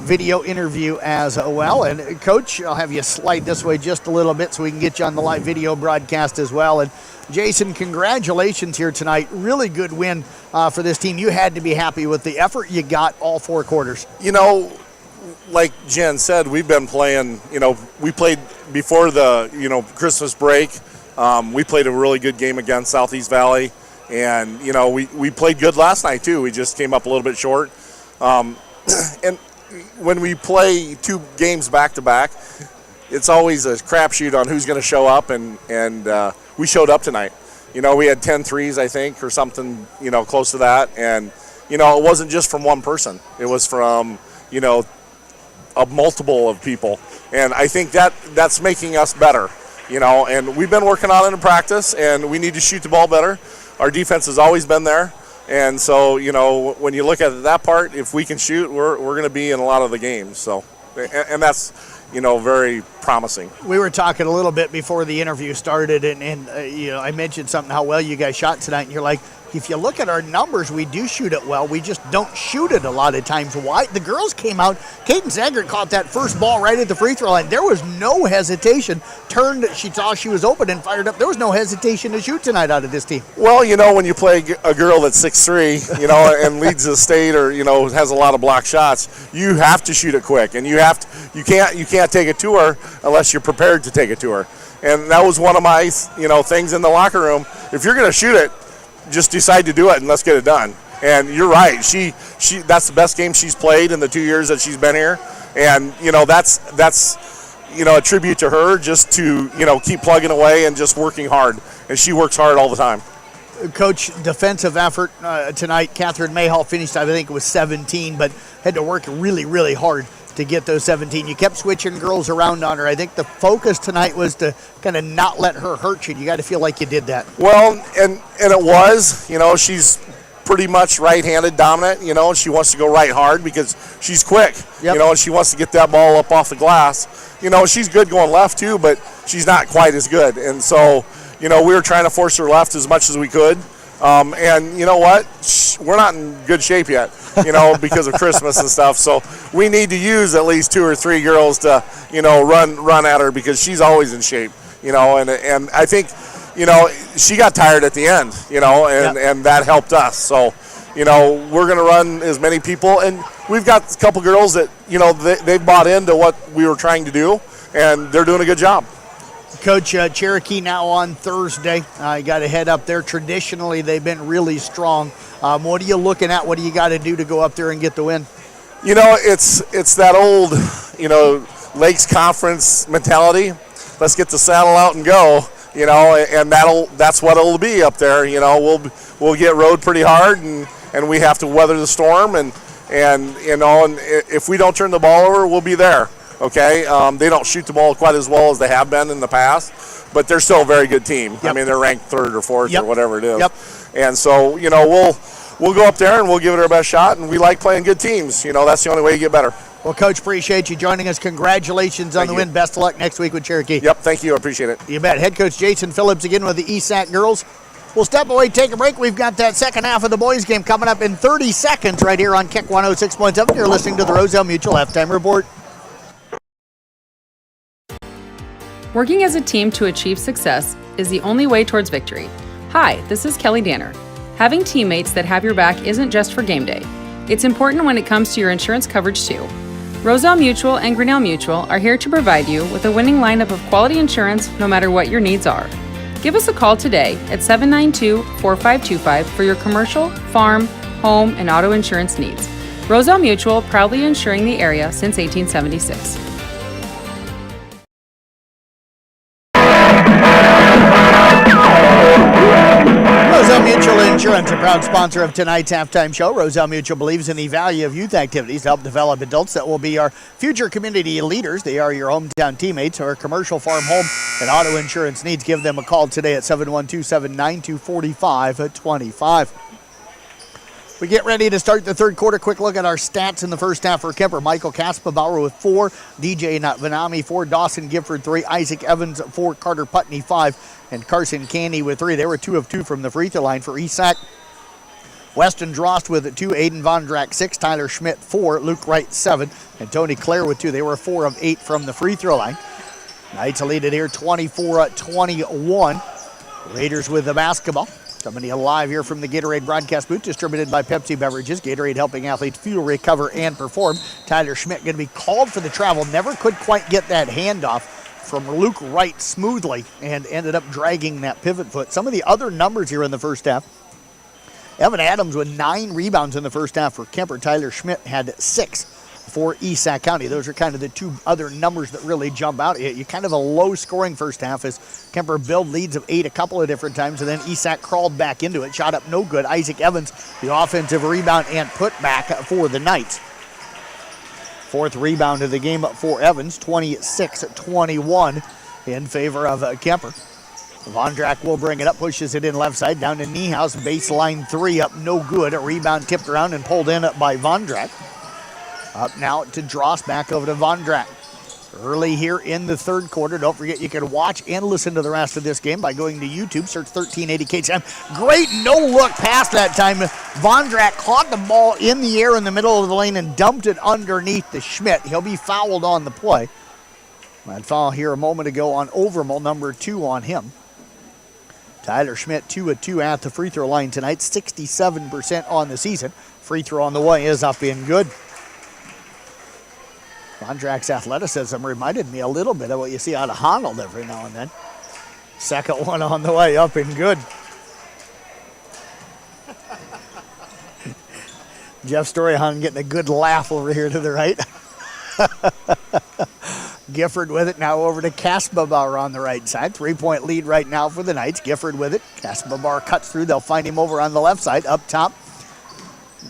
video interview as well. And Coach, I'll have you slide this way just a little bit so we can get you on the live video broadcast as well. And Jason, congratulations here tonight. Really good win for this team. You had to be happy with the effort you got all 4 quarters. Like Jen said, we've been playing, we played before the, Christmas break. We played a really good game against Southeast Valley. And, we played good last night, too. We just came up a little bit short. And when we play 2 games back-to-back, it's always a crapshoot on who's going to show up. And we showed up tonight. We had 10 threes, I think, or something, close to that. And, it wasn't just from one person. It was from, a multiple of people, and I think that's making us better, and we've been working on it in practice, and we need to shoot the ball better. Our defense has always been there, and so when you look at that part, if we can shoot, we're going to be in a lot of the games. So, and that's very promising. We were talking a little bit before the interview started, and I mentioned something how well you guys shot tonight, and you're like, if you look at our numbers, we do shoot it well. We just don't shoot it a lot of times. Why? The girls came out. Kaden Zaggart caught that first ball right at the free throw line. There was no hesitation. Turned, she saw she was open and fired up. There was no hesitation to shoot tonight out of this team. Well, when you play a girl that's 6'3", and leads the state, or has a lot of block shots, you have to shoot it quick, and you can't take it to her unless you're prepared to take it to her. And that was one of my things in the locker room. If you're going to shoot it, just decide to do it and let's get it done. And you're right. She that's the best game she's played in the 2 years that she's been here. And that's a tribute to her, just to keep plugging away and just working hard. And she works hard all the time. Coach, defensive effort tonight. Catherine Mayhall finished, I think it was 17, but had to work really, really hard to get those 17. You kept switching girls around on her. I think the focus tonight was to kind of not let her hurt you. You got to feel like you did that. Well, and it was, she's pretty much right-handed dominant, she wants to go right hard because she's quick, and she wants to get that ball up off the glass. She's good going left too, but she's not quite as good. And so, we were trying to force her left as much as we could. And you know what? We're not in good shape yet, because of Christmas and stuff. So we need to use at least 2 or 3 girls to, run at her, because she's always in shape, and I think, she got tired at the end, and that helped us. So, we're going to run as many people, and we've got a couple girls that, they've bought into what we were trying to do, and they're doing a good job. Coach, Cherokee now on Thursday. You got to head up there. Traditionally, they've been really strong. What are you looking at? What do you got to do to go up there and get the win? It's that old, Lakes Conference mentality. Let's get the saddle out and go, and that's what it'll be up there. We'll get rode pretty hard, and we have to weather the storm, and if we don't turn the ball over, we'll be there. Okay, they don't shoot the ball quite as well as they have been in the past, but they're still a very good team. Yep. I mean, they're ranked 3rd or 4th or whatever it is. Yep. And so, we'll go up there and we'll give it our best shot, and we like playing good teams. That's the only way you get better. Well, Coach, appreciate you joining us. Congratulations on the win. Best of luck next week with Cherokee. Yep, thank you. I appreciate it. You bet. Head coach Jason Phillips again with the ESAC girls. We'll step away, take a break. We've got that second half of the boys game coming up in 30 seconds right here on Kick 106.7. You're listening to the Roselle Mutual Halftime Report. Working as a team to achieve success is the only way towards victory. Hi, this is Kelly Danner. Having teammates that have your back isn't just for game day. It's important when it comes to your insurance coverage too. Roselle Mutual and Grinnell Mutual are here to provide you with a winning lineup of quality insurance no matter what your needs are. Give us a call today at 792-4525 for your commercial, farm, home, and auto insurance needs. Roselle Mutual, proudly insuring the area since 1876. Roselle Mutual Insurance, a proud sponsor of tonight's halftime show. Roselle Mutual believes in the value of youth activities to help develop adults that will be our future community leaders. They are your hometown teammates or commercial, farm, home, and auto insurance needs. Give them a call today at 712-792-4525. We get ready to start the third quarter. Quick look at our stats in the first half for Kuemper. Michael Kaspabauer with 4, DJ Vanami 4, Dawson Gifford 3, Isaac Evans 4, Carter Putney 5, and Carson Candy with 3. They were 2 of 2 from the free throw line for ESAC. Weston Drost with 2, Aiden Vondrack 6, Tyler Schmidt 4, Luke Wright 7, and Tony Clare with 2. They were 4 of 8 from the free throw line. Knights lead it here 24-21. Raiders with the basketball. Coming to you live here from the Gatorade broadcast booth, distributed by Pepsi Beverages. Gatorade helping athletes fuel, recover, and perform. Tyler Schmidt going to be called for the travel. Never could quite get that handoff from Luke Wright smoothly and ended up dragging that pivot foot. Some of the other numbers here in the first half. Evan Adams with 9 rebounds in the first half for Kuemper. Tyler Schmidt had 6 for Esac County. Those are kind of the 2 other numbers that really jump out. You kind of a low-scoring first half as Kuemper built leads of 8 a couple of different times, and then Esac crawled back into it. Shot up no good. Isaac Evans, the offensive rebound and putback for the Knights. 4th rebound of the game for Evans, 26-21 in favor of Kuemper. Vondrack will bring it up, pushes it in left side, down to Niehaus, baseline 3 up, no good. A rebound tipped around and pulled in by Vondrack. Up now to Drost, back over to Vondrack. Early here in the third quarter. Don't forget you can watch and listen to the rest of this game by going to YouTube. Search 1380 KTM. Great no-look pass that time. Vondrack caught the ball in the air in the middle of the lane and dumped it underneath the Schmidt. He'll be fouled on the play. That foul here a moment ago on Overmall, number 2 on him. Tyler Schmidt 2 of 2 at the free throw line tonight. 67% on the season. Free throw on the way is up and good. Vondrack's athleticism reminded me a little bit of what you see out of Honnold every now and then. Second one on the way, up and good. Jeff Storyhan getting a good laugh over here to the right. Gifford with it, now over to Kaspabauer on the right side. 3-point lead right now for the Knights. Gifford with it. Kaspabauer cuts through. They'll find him over on the left side, up top.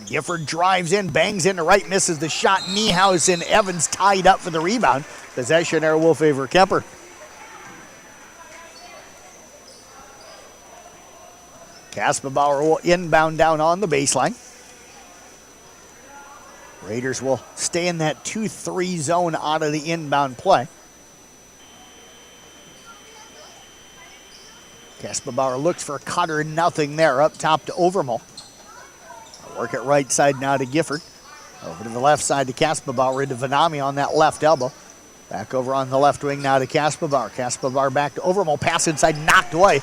Gifford drives in, bangs in the right, misses the shot. Niehaus and Evans tied up for the rebound. Possession error will favor Kuemper. Kaspabauer will inbound down on the baseline. Raiders will stay in that 2-3 zone out of the inbound play. Kaspabauer looks for Cutter, nothing there. Up top to Overmall. Work it right side now to Gifford. Over to the left side to Kaspabauer, into Vanami on that left elbow. Back over on the left wing now to Kaspabauer. Kaspabauer back to Overmall. Pass inside, knocked away.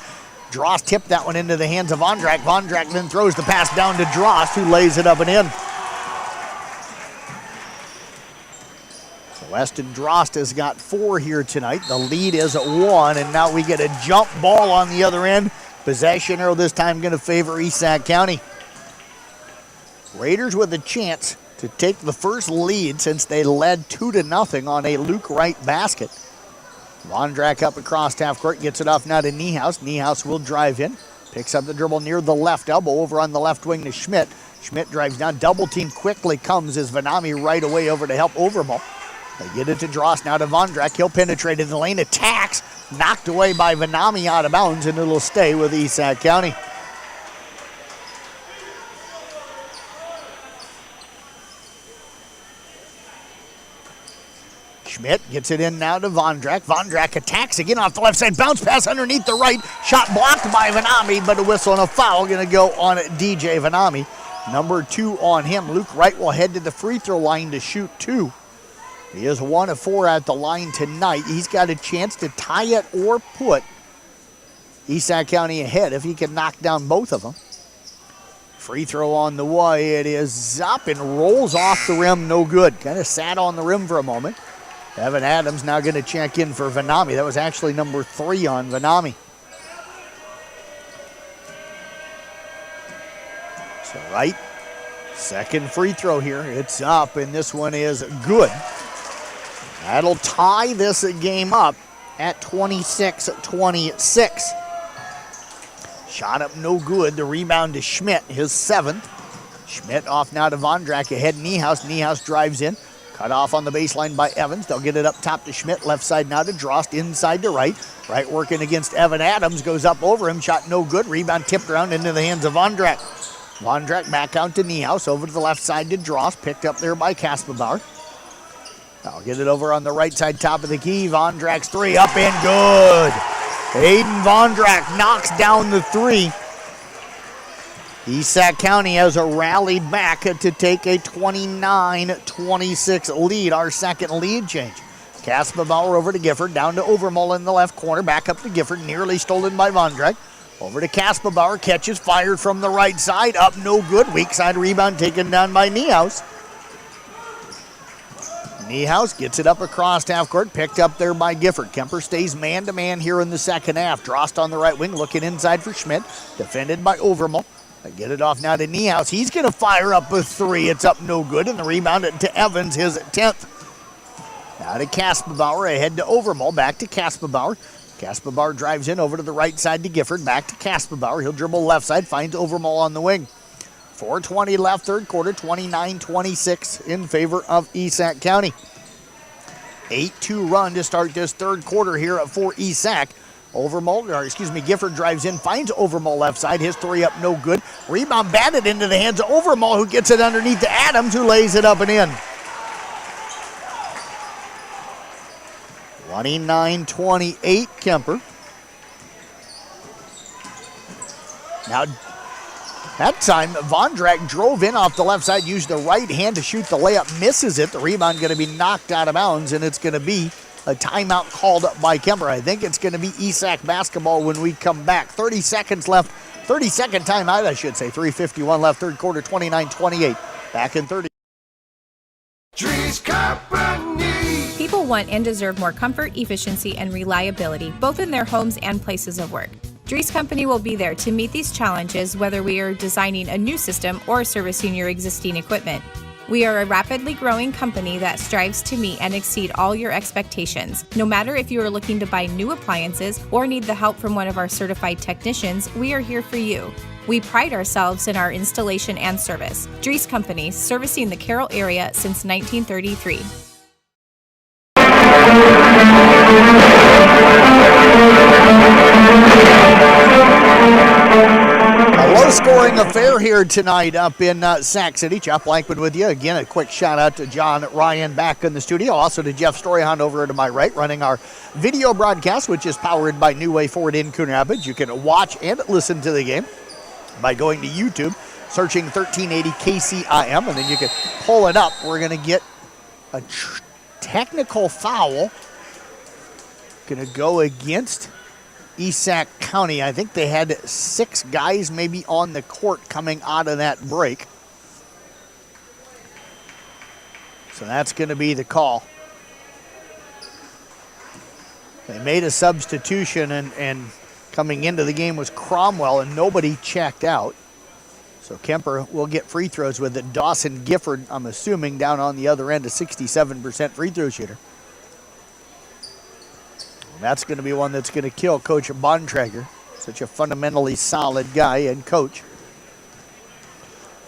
Drost tipped that one into the hands of Vondrack. Vondrack then throws the pass down to Drost, who lays it up and in. So Weston Drost has got 4 here tonight. The lead is at 1, and now we get a jump ball on the other end. Possession arrow this time going to favor Esac County. Raiders with a chance to take the first lead since they led 2-0 on a Luke Wright basket. Vondrack up across half court, gets it off now to Niehaus. Niehaus will drive in, picks up the dribble near the left elbow over on the left wing to Schmidt. Schmidt drives down, double team quickly comes as Vanami right away over to help Overmall. They get it to Drost, now to Vondrack. He'll penetrate in the lane, attacks, knocked away by Vanami out of bounds, and it'll stay with Esac County. Schmidt gets it in now to Vondrack. Vondrack attacks again off the left side. Bounce pass underneath the right. Shot blocked by Vanami, but a whistle and a foul going to go on DJ Vanami. Number 2 on him. Luke Wright will head to the free throw line to shoot 2. He is 1 of 4 at the line tonight. He's got a chance to tie it or put Esac County ahead if he can knock down both of them. Free throw on the way. It is up and rolls off the rim. No good. Kind of sat on the rim for a moment. Evan Adams now going to check in for Vanami. That was actually number 3 on Vanami. So Wright Second free throw here. It's up, and this one is good. That'll tie this game up at 26-26. Shot up no good. The rebound to Schmidt, his 7th. Schmidt off now to Vondrak, ahead Niehaus. Niehaus drives in. Cut off on the baseline by Evans. They'll get it up top to Schmidt. Left side now to Drost. Inside to right. Right working against Evan Adams. Goes up over him. Shot no good. Rebound tipped around into the hands of Vondrak. Vondrak back out to Niehaus. Over to the left side to Drost. Picked up there by Kaspenbauer. I'll get it over on the right side, top of the key. Vondrak's 3 up and good. Aiden Vondrak knocks down the 3. East Sac County has a rally back to take a 29-26 lead, our second lead change. Kaspenbauer over to Gifford, down to Overmall in the left corner, back up to Gifford, nearly stolen by Vondrak. Over to Kaspenbauer, catches, fired from the right side, up no good, weak side rebound taken down by Niehaus. Niehaus gets it up across half court, picked up there by Gifford. Kuemper stays man-to-man here in the second half. Drost on the right wing, looking inside for Schmidt, defended by Overmall. They get it off now to Niehaus. He's going to fire up a 3. It's up no good, and the rebound to Evans, his 10th. Now to Kaspenbauer, ahead to Overmall, back to Kaspenbauer. Kaspenbauer drives in over to the right side to Gifford, back to Kaspenbauer. He'll dribble left side, finds Overmall on the wing. 4:20 left, third quarter, 29-26 in favor of East Sac County. 8-2 run to start this third quarter here for East Sac. Gifford drives in, finds Overmall left side. His 3 up, no good. Rebound batted into the hands of Overmall, who gets it underneath to Adams, who lays it up and in. 29-28, Kuemper. Now, that time, Vondrak drove in off the left side, used the right hand to shoot the layup, misses it. The rebound going to be knocked out of bounds, and it's going to be a timeout called up by Kuemper. I think it's going to be East Sac basketball when we come back. 30 seconds left. 30-second timeout, I should say. 3:51 left, third quarter, 29-28. Back in 30. People want and deserve more comfort, efficiency, and reliability, both in their homes and places of work. Dries Company will be there to meet these challenges, whether we are designing a new system or servicing your existing equipment. We are a rapidly growing company that strives to meet and exceed all your expectations. No matter if you are looking to buy new appliances or need the help from one of our certified technicians, we are here for you. We pride ourselves in our installation and service. Dries Company, servicing the Carroll area since 1933. A low-scoring affair here tonight up in Sac City. Jeff Blankman with you. Again, a quick shout-out to John Ryan back in the studio. Also to Jeff Storyhound over to my right, running our video broadcast, which is powered by New Way Ford in Coon Rapids. You can watch and listen to the game by going to YouTube, searching 1380 KCIM, and then you can pull it up. We're going to get a technical foul. Going to go against East Sac County. I think they had 6 guys maybe on the court coming out of that break. So that's going to be the call. They made a substitution, and coming into the game was Cromwell, and nobody checked out. So Kuemper will get free throws with it. Dawson Gifford, I'm assuming, down on the other end, a 67% free throw shooter. That's going to be one that's going to kill Coach Bontrager. Such a fundamentally solid guy and coach.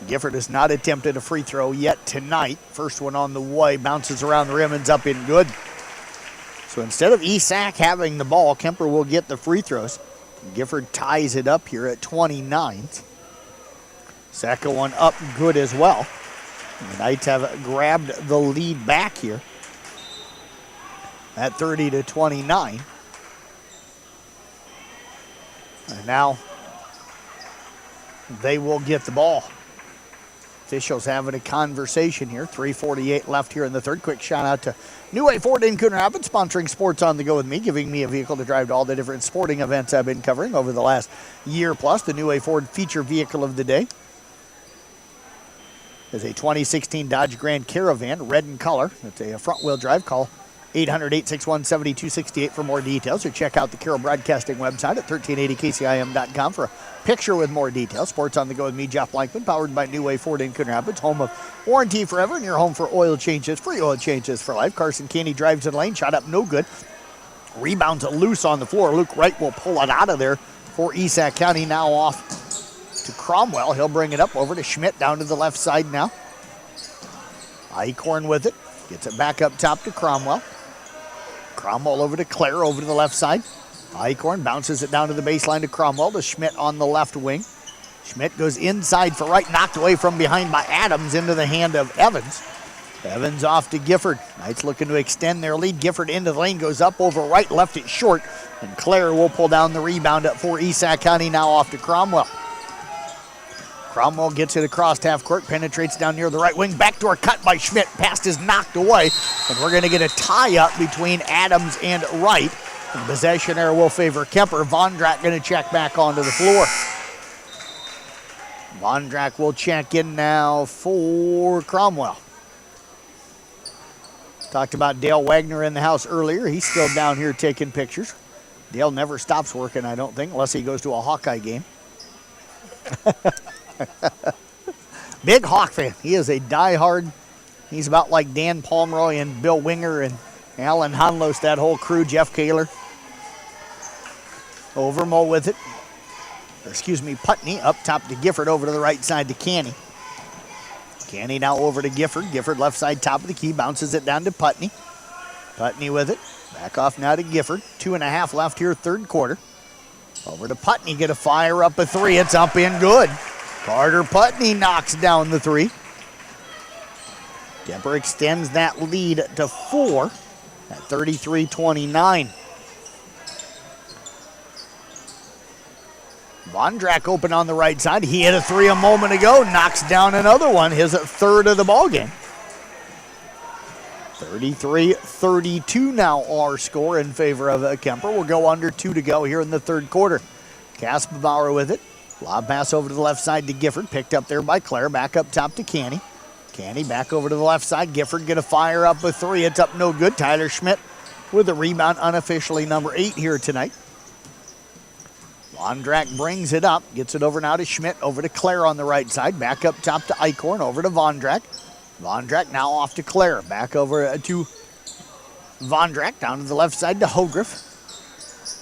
Gifford has not attempted a free throw yet tonight. First one on the way, bounces around the rim, ends up in good. So instead of East Sac having the ball, Kuemper will get the free throws. Gifford ties it up here at 29. Second one up good as well. The Knights have grabbed the lead back here at 30-29. And now they will get the ball. Officials having a conversation here. 3:48 left here in the third. Quick shout out to New Way Ford in Coon Rapids, sponsoring Sports on the Go with me, giving me a vehicle to drive to all the different sporting events I've been covering over the last year plus. The New Way Ford feature vehicle of the day is a 2016 Dodge Grand Caravan, red in color. It's a front-wheel drive. Call 800-861-7268 for more details, or check out the Carroll Broadcasting website at 1380kcim.com for a picture with more details. Sports on the Go with me, Jeff Blankman, powered by New Way Ford in Coon Rapids, home of Warranty Forever, and your home for oil changes, free oil changes for life. Carson Caney drives in lane, shot up no good. Rebounds loose on the floor. Luke Wright will pull it out of there for Esac County. Now off to Cromwell. He'll bring it up over to Schmidt down to the left side now. Eichhorn with it. Gets it back up top to Cromwell. Cromwell over to Clare over to the left side. Eichhorn bounces it down to the baseline to Cromwell to Schmidt on the left wing. Schmidt goes inside for right, knocked away from behind by Adams into the hand of Evans. Evans off to Gifford. Knights looking to extend their lead. Gifford into the lane, goes up over right, left it short. And Clare will pull down the rebound up for Esac County, now off to Cromwell. Cromwell gets it across half court, penetrates down near the right wing. Backdoor cut by Schmidt. Pass is knocked away. And we're going to get a tie-up between Adams and Wright. And possession error will favor Kuemper. Vondrak going to check back onto the floor. Vondrak will check in now for Cromwell. Talked about Dale Wagner in the house earlier. He's still down here taking pictures. Dale never stops working, I don't think, unless he goes to a Hawkeye game. Big Hawk fan. He is a diehard. He's about like Dan Pomeroy and Bill Winger and Alan Hanlos, that whole crew, Jeff Kaler. Overmo with it. Putney up top to Gifford, over to the right side to Canny. Canny now over to Gifford. Gifford left side, top of the key, bounces it down to Putney. Putney with it. Back off now to Gifford. 2.5 left here, third quarter. Over to Putney, get a fire up a three. It's up in good. Carter Putney knocks down the three. Kuemper extends that lead to 4 at 33-29. Vondrak open on the right side. He hit a three a moment ago, knocks down another one, his third of the ball game. 33-32 now our score in favor of Kuemper. We'll go under 2 to go here in the third quarter. Kaspenbauer with it. Lob pass over to the left side to Gifford. Picked up there by Clare. Back up top to Canny. Canny back over to the left side. Gifford going to fire up a three. It's up no good. Tyler Schmidt with a rebound, unofficially number 8 here tonight. Vondrak brings it up. Gets it over now to Schmidt. Over to Clare on the right side. Back up top to Eichhorn. Over to Vondrak. Vondrak now off to Clare. Back over to Vondrak. Down to the left side to Hogriff.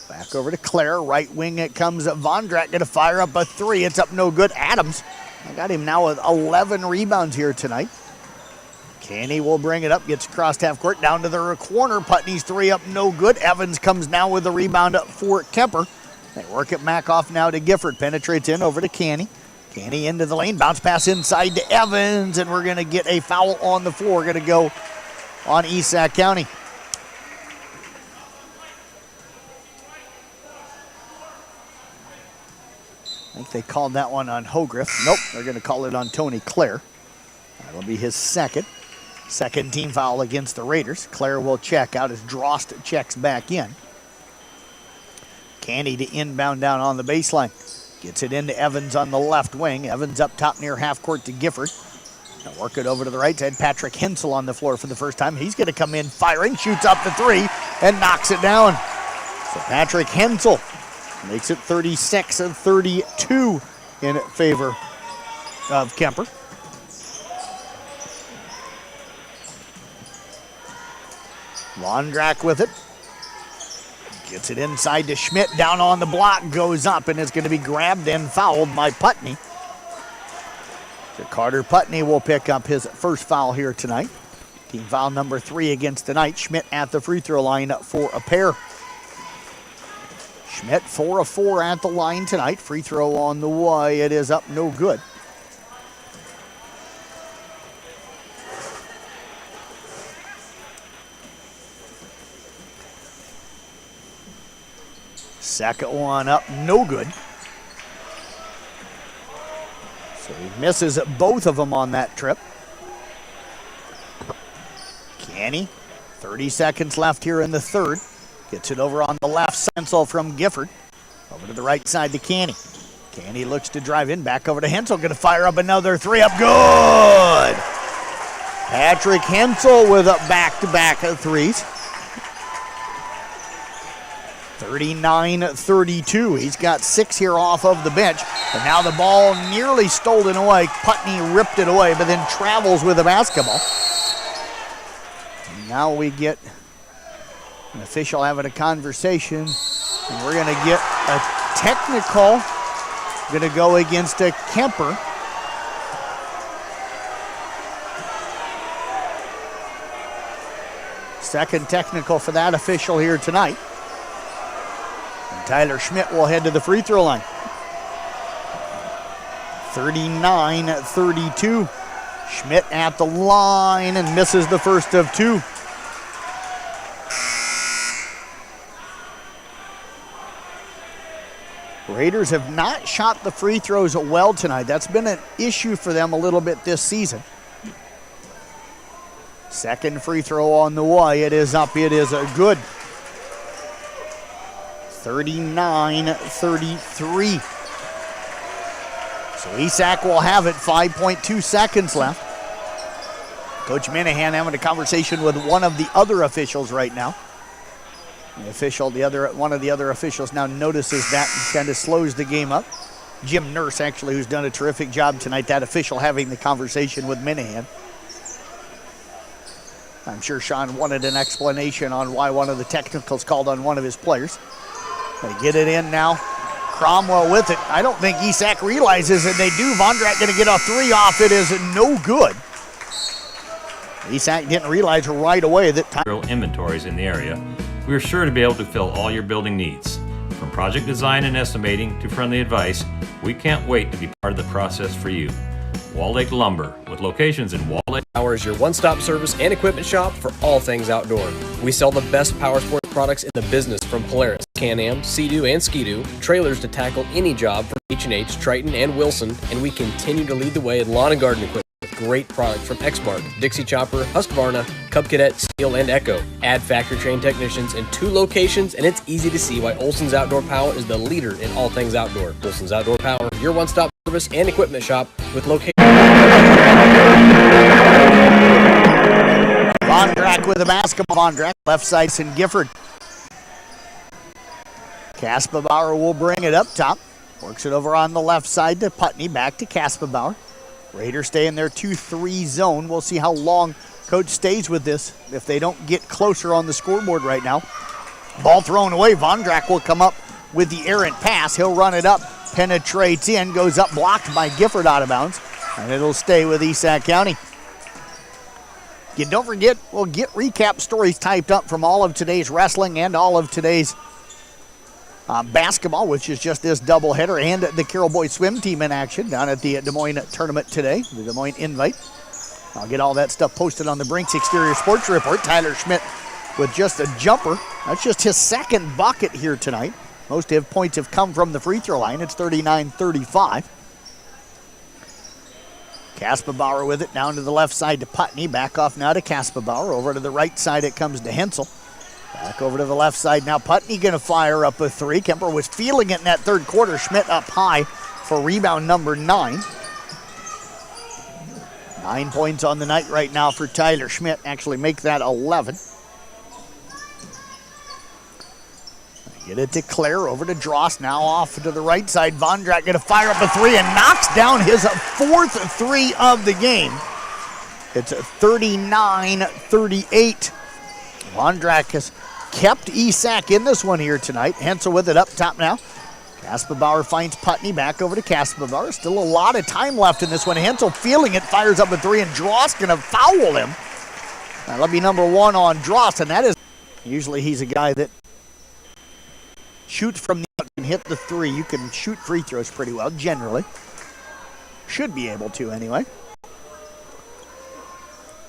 Back over to Clare. Right wing it comes. Vondrak going to fire up a three. It's up no good. Adams. I got him now with 11 rebounds here tonight. Canny will bring it up. Gets across half court. Down to the corner. Putney's three up no good. Evans comes now with the rebound up for Kuemper. They work it back off now to Gifford. Penetrates in over to Canny. Canny into the lane. Bounce pass inside to Evans. And we're going to get a foul on the floor. Going to go on Esac County. I think they called that one on Hogriff. Nope, they're going to call it on Tony Clare. That'll be his second team foul against the Raiders. Clare will check out as Drost checks back in. Canny to inbound down on the baseline. Gets it into Evans on the left wing. Evans up top near half court to Gifford. Now work it over to the right side. Patrick Hensel on the floor for the first time. He's going to come in firing, shoots up the three, and knocks it down. So Patrick Hensel makes it 36-32 in favor of Kuemper. Vondrak with it. Gets it inside to Schmidt, down on the block, goes up, and is going to be grabbed and fouled by Putney. So Carter Putney will pick up his first foul here tonight. Team foul number 3 against the Knights. Schmidt at the free throw line for a pair. Schmidt 4 of 4 at the line tonight. Free throw on the way. It is up no good. Second one up, no good. So he misses both of them on that trip. Canny, 30 seconds left here in the third. Gets it over on the left, Hensel from Gifford. Over to the right side to Canny. Canny looks to drive in, back over to Hensel. Going to fire up another three up, good! Patrick Hensel with a back-to-back of threes. 39-32. He's got 6 here off of the bench. And now the ball nearly stolen away. Putney ripped it away, but then travels with the basketball. And now we get an official having a conversation. And we're going to get a technical. Going to go against a Kuemper. Second technical for that official here tonight. And Tyler Schmidt will head to the free throw line. 39-32. Schmidt at the line and misses the first of 2. Raiders have not shot the free throws well tonight. That's been an issue for them a little bit this season. Second free throw on the way. It is up. It is a good. 39-33. So Isak will have it. 5.2 seconds left. Coach Minahan having a conversation with one of the other officials right now. One of the other officials now notices that and kind of slows the game up. Jim Nurse, actually, who's done a terrific job tonight. That official having the conversation with Minahan. I'm sure Sean wanted an explanation on why one of the technicals called on one of his players. They get it in now. Cromwell with it. I don't think Isak realizes that they do. Vondrak going to get a 3 off. It is no good. Isak didn't realize right away that time. Inventories in the area. We are sure to be able to fill all your building needs. From project design and estimating to friendly advice, we can't wait to be part of the process for you. Wall Lake Lumber, with locations in Wall Lake. Power is your one-stop service and equipment shop for all things outdoor. We sell the best power sports products in the business, from Polaris, Can-Am, Sea-Doo, and Ski-Doo, trailers to tackle any job for H&H, Triton, and Wilson, and we continue to lead the way in lawn and garden equipment with great products from Exmark, Dixie Chopper, Husqvarna, Cub Cadet, Steel, and Echo. Add factory-trained technicians in 2 locations, and it's easy to see why Olson's Outdoor Power is the leader in all things outdoor. Olson's Outdoor Power, your one-stop service and equipment shop with location. Vondrak with the basketball. Vondrak, left side, and Gifford. Kaspabauer will bring it up top. Works it over on the left side to Putney. Back to Kaspabauer. Raiders stay in their 2-3 zone. We'll see how long coach stays with this if they don't get closer on the scoreboard right now. Ball thrown away. Vondrak will come up with the errant pass. He'll run it up. Penetrates in. Goes up, blocked by Gifford out of bounds. And it'll stay with Esac County. Don't forget, we'll get recap stories typed up from all of today's wrestling and all of today's basketball, which is just this doubleheader, and the Carroll Boys swim team in action down at the Des Moines tournament today, the Des Moines Invite. I'll get all that stuff posted on the Brinks Exterior Sports Report. Tyler Schmidt with just a jumper. That's just his second bucket here tonight. Most of his points have come from the free throw line. It's 39-35. Kaspabauer with it down to the left side to Putney. Back off now to Kaspabauer. Over to the right side it comes to Hensel. Back over to the left side now. Putney going to fire up a 3. Kuemper was feeling it in that third quarter. Schmidt up high for rebound number 9. 9 points on the night right now for Tyler Schmidt. Actually make that 11. Get it to Claire, over to Drost, now off to the right side. Vondrak going to fire up a 3 and knocks down his 4th 3 of the game. It's 39-38. Vondrak has kept Isak in this one here tonight. Hensel with it up top now. Kaspabauer finds Putney, back over to Kaspabauer. Still a lot of time left in this one. Hensel feeling it, fires up a 3, and Drost going to foul him. That'll be number 1 on Drost, and that is, usually he's a guy that shoots from the out and hit the 3. You can shoot free throws pretty well, generally. Should be able to, anyway.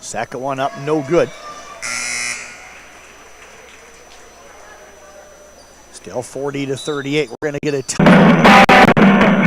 Second one up, no good. Still 40-38. We're going to get a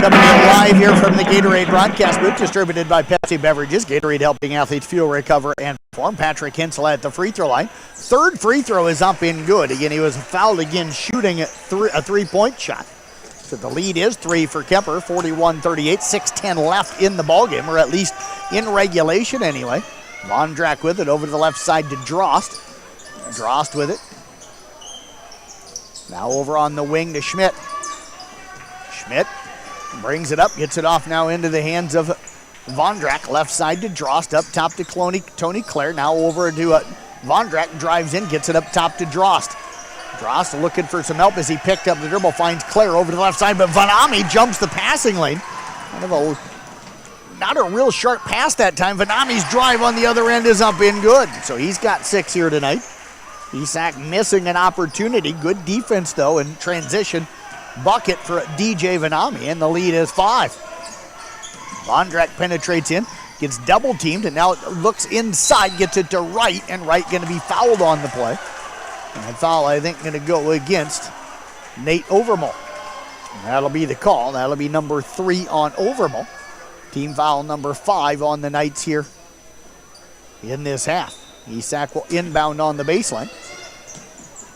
coming in live here from the Gatorade broadcast booth, distributed by Pepsi Beverages. Gatorade helping athletes fuel, recover, and perform. Patrick Hensel at the free throw line. Third free throw is up and good. Again, he was fouled again shooting a 3-point shot. So the lead is 3 for Kuemper, 41-38. 6:10 left in the ballgame, or at least in regulation anyway. Vondrak with it over to the left side to Drost. Drost with it. Now over on the wing to Schmidt. Schmidt brings it up, gets it off now into the hands of Vondrak. Left side to Drost, up top to Tony Clare. Now over to Vondrak, drives in, gets it up top to Drost. Drost looking for some help as he picked up the dribble, finds Clare over to the left side, but Vanami jumps the passing lane. Kind of not a real sharp pass that time. Vanami's drive on the other end is up in good. So he's got 6 here tonight. Isak missing an opportunity. Good defense, though, in transition. Bucket for DJ Vanami, and the lead is 5. Vondrak penetrates in, gets double teamed, and now it looks inside, gets it to Wright, and Wright going to be fouled on the play. And that foul, I think, going to go against Nate Overmall. And that'll be the call. That'll be number 3 on Overmall. Team foul number 5 on the Knights here in this half. Isak will inbound on the baseline.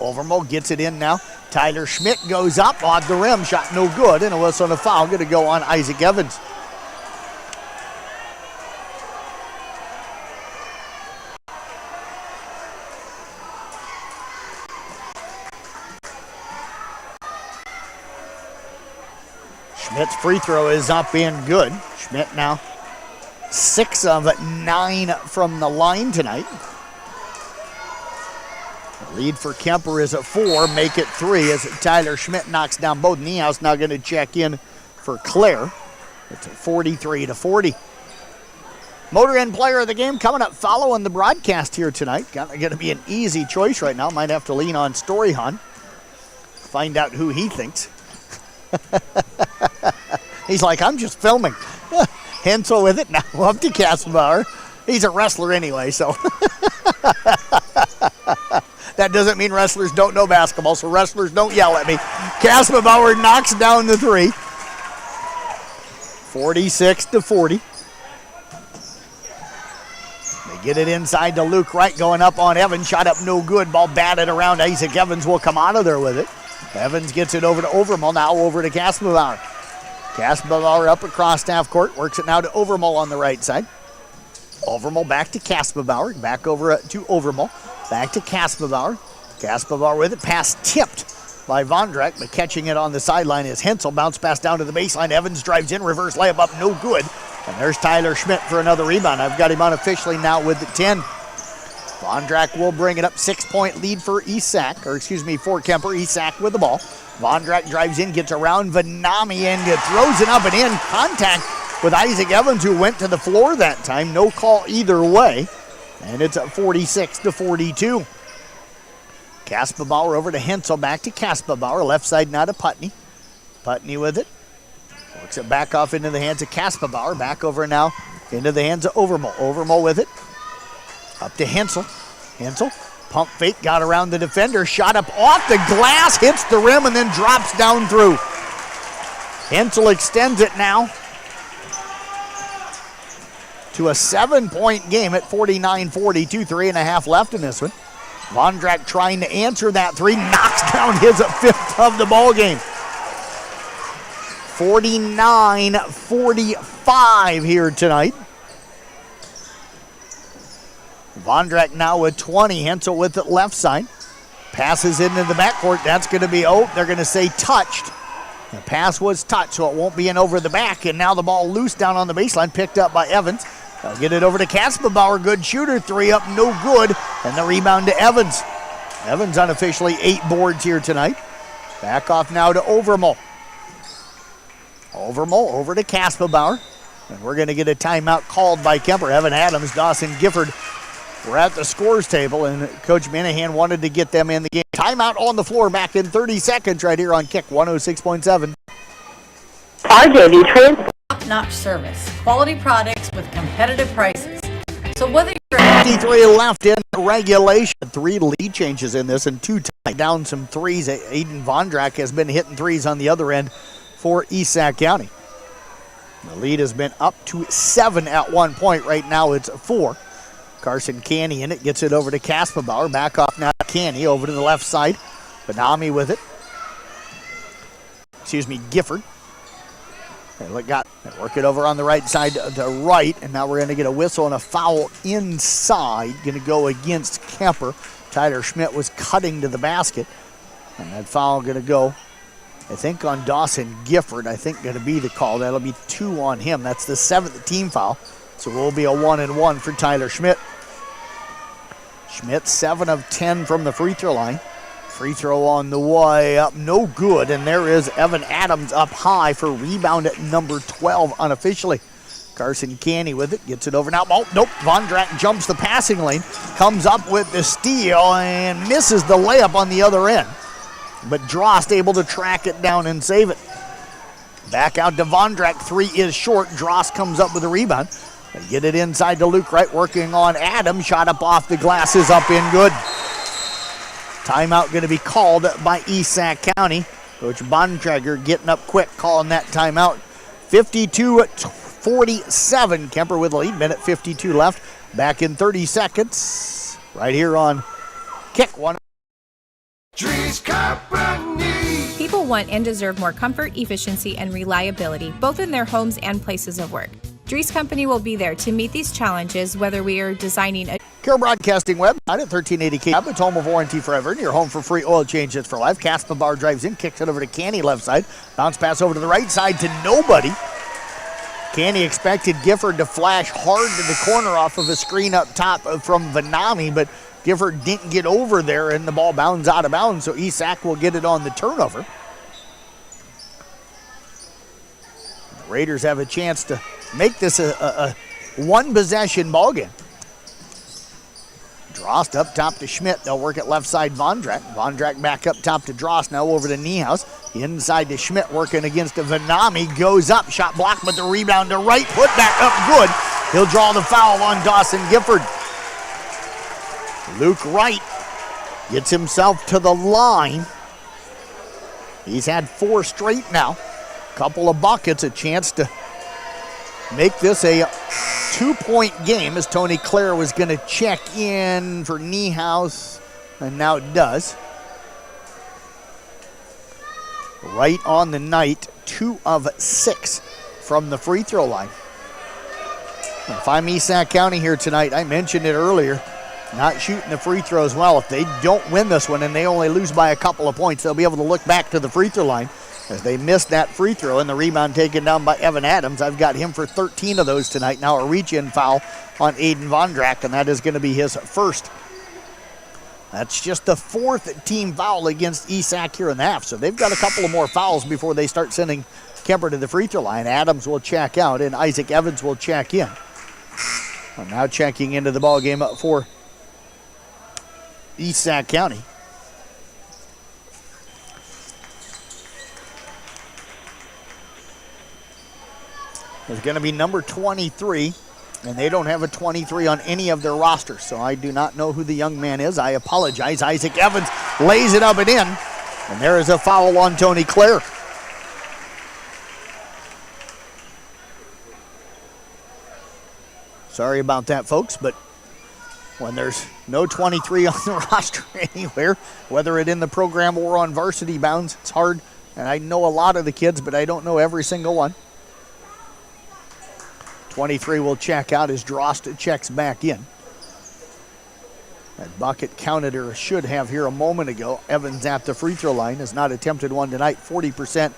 Overmall gets it in now. Tyler Schmidt goes up on the rim. Shot no good, and a whistle and a foul going to go on Isaac Evans. Schmidt's free throw is up and good. Schmidt now 6 of 9 from the line tonight. The lead for Kuemper is at 4, make it 3 as Tyler Schmidt knocks down both. Niehaus now going to check in for Clare. It's a 43-40. Motor Inn player of the game coming up following the broadcast here tonight. Going to be an easy choice right now. Might have to lean on Storyhan. Find out who he thinks. He's like, I'm just filming. Hensel with it. Now up to Kassenbauer. He's a wrestler anyway, so. That doesn't mean wrestlers don't know basketball, so wrestlers don't yell at me. Kassenbauer knocks down the 3. 46-40. They get it inside to Luke Wright, going up on Evans. Shot up no good. Ball batted around. Isaac Evans will come out of there with it. Evans gets it over to Overmall, now over to Kassenbauer. Kassenbauer up across half court, works it now to Overmall on the right side. Overmall back to Kassenbauer, back over to Overmall, back to Kassenbauer. Kassenbauer with it, pass tipped by Vondrak, but catching it on the sideline is Hensel. Bounce pass down to the baseline. Evans drives in, reverse layup up, no good. And there's Tyler Schmidt for another rebound. I've got him unofficially now with the 10. Vondrak will bring it up. 6-point lead for for Kuemper. Isak with the ball. Vondrak drives in, gets around Vanami, and throws it up and in. Contact with Isaac Evans, who went to the floor that time. No call either way. And it's at 46-42. Kassenbauer over to Hensel, back to Kassenbauer. Left side now to Putney. Putney with it. Works it back off into the hands of Kassenbauer. Back over now into the hands of Overmall. Overmall with it. Up to Hensel. Hensel, pump fake, got around the defender, shot up off the glass, hits the rim, and then drops down through. Hensel extends it now to a 7-point game at 49-42, 3.5 left in this one. Vondrak trying to answer that 3, knocks down his 5th of the ball game. 49-45 here tonight. Vondrak now with 20. Hensel with it left side. Passes into the backcourt. That's going to be, they're going to say touched. The pass was touched, so it won't be an over the back. And now the ball loose down on the baseline, picked up by Evans. They'll get it over to Kassenbauer. Good shooter. 3 up, no good. And the rebound to Evans. Evans unofficially 8 boards here tonight. Back off now to Overmall. Overmall over to Kassenbauer. And we're going to get a timeout called by Kuemper. Evan Adams, Dawson Gifford. We're at the scores table, and Coach Minahan wanted to get them in the game. Timeout on the floor back in 30 seconds right here on Kick 106.7. RJB Transport. Top-notch service, quality products with competitive prices. So whether you're 53 left in regulation, 3 lead changes in this and 2 down some 3s. Aiden Vondrak has been hitting 3s on the other end for Esac County. The lead has been up to 7 at one point. Right now it's 4. Carson Canny in it, gets it over to Kassenbauer. Back off now to Canny, over to the left side. Vanami with it. Gifford. They work it over on the right side to right, and now we're going to get a whistle and a foul inside. Going to go against Kuemper. Tyler Schmidt was cutting to the basket. And that foul going to go, I think, on Dawson Gifford. I think going to be the call. That'll be 2 on him. That's the 7th team foul. So it will be a 1-and-1 for Tyler Schmidt. Schmidt 7 of 10 from the free throw line. Free throw on the way up, no good. And there is Evan Adams up high for rebound at number 12 unofficially. Carson Canny with it, gets it over now. Oh, nope, Von Drack jumps the passing lane, comes up with the steal and misses the layup on the other end. But Drost able to track it down and save it. Back out to Von Drack, 3 is short. Drost comes up with a rebound. They get it inside to Luke Wright, working on Adams. Shot up off the glass is up in good. Timeout going to be called by Esac County. Coach Bontrager getting up quick, calling that timeout. 52-47. Kuemper with the lead. Minute 52 left. Back in 30 seconds. Right here on Kick One. People want and deserve more comfort, efficiency, and reliability, both in their homes and places of work. Dries Company will be there to meet these challenges, whether we are designing a Care Broadcasting website at 1380 KW. It's home of warranty forever, and your home for free oil changes for life. Caspa Bar drives in, kicks it over to Canny left side. Bounce pass over to the right side to nobody. Canny expected Gifford to flash hard to the corner off of a screen up top from Vanami, but Gifford didn't get over there, and the ball bounds out of bounds, so Esac will get it on the turnover. The Raiders have a chance to make this a one-possession ball game. Drost up top to Schmidt. They'll work it left side Von Drack. Von Drack back up top to Drost. Now over to Niehaus. Inside to Schmidt working against a Vanami. Goes up. Shot blocked, but the rebound to Wright. Put back up good. He'll draw the foul on Dawson Gifford. Luke Wright gets himself to the line. He's had 4 straight now. Couple of buckets. A chance to make this a 2-point game as Tony Clare was going to check in for Niehaus, and now it does. Right on the night, 2 of 6 from the free throw line. If I'm Esac County here tonight, I mentioned it earlier, not shooting the free throws well. If they don't win this one and they only lose by a couple of points, they'll be able to look back to the free throw line as they missed that free throw, and the rebound taken down by Evan Adams. I've got him for 13 of those tonight. Now a reach-in foul on Aiden Von Drack, and that is going to be his first. That's just the 4th team foul against Esac here in the half, so they've got a couple of more fouls before they start sending Kuemper to the free throw line. Adams will check out, and Isaac Evans will check in. And now checking into the ball game for Esac County. There's going to be number 23, and they don't have a 23 on any of their rosters, so I do not know who the young man is. I apologize. Isaac Evans lays it up and in, and there is a foul on Tony Clare. Sorry about that, folks, but when there's no 23 on the roster anywhere, whether it in the program or on varsity bounds, it's hard. And I know a lot of the kids, but I don't know every single one. 23 will check out as Drost checks back in. That bucket counted, or should have here a moment ago. Evans at the free throw line has not attempted one tonight, 40%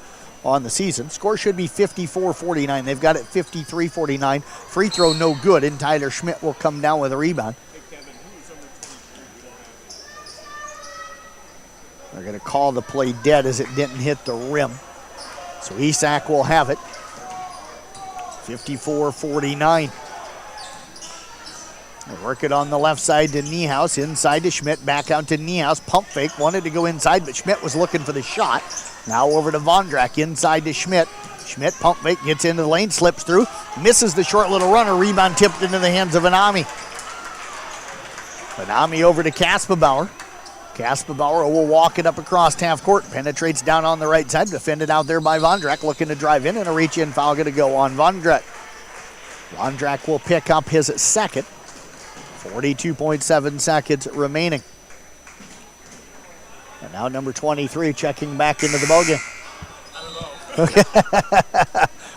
on the season. Score should be 54-49. They've got it 53-49. Free throw no good, and Tyler Schmidt will come down with a rebound. They're going to call the play dead as it didn't hit the rim. So Esac will have it. 54-49. They work it on the left side to Niehaus, inside to Schmidt, back out to Niehaus. Pump fake, wanted to go inside, but Schmidt was looking for the shot. Now over to Von Drack, inside to Schmidt. Schmidt pump fake, gets into the lane, slips through, misses the short little runner, rebound tipped into the hands of Vanami. Vanami over to Kaspabauer. Kaspabauer will walk it up across half court, penetrates down on the right side, defended out there by Von Drack, looking to drive in, and a reach-in foul going to go on Von Drack. Von Drack will pick up his second. 42.7 seconds remaining. And now number 23 checking back into the ballgame.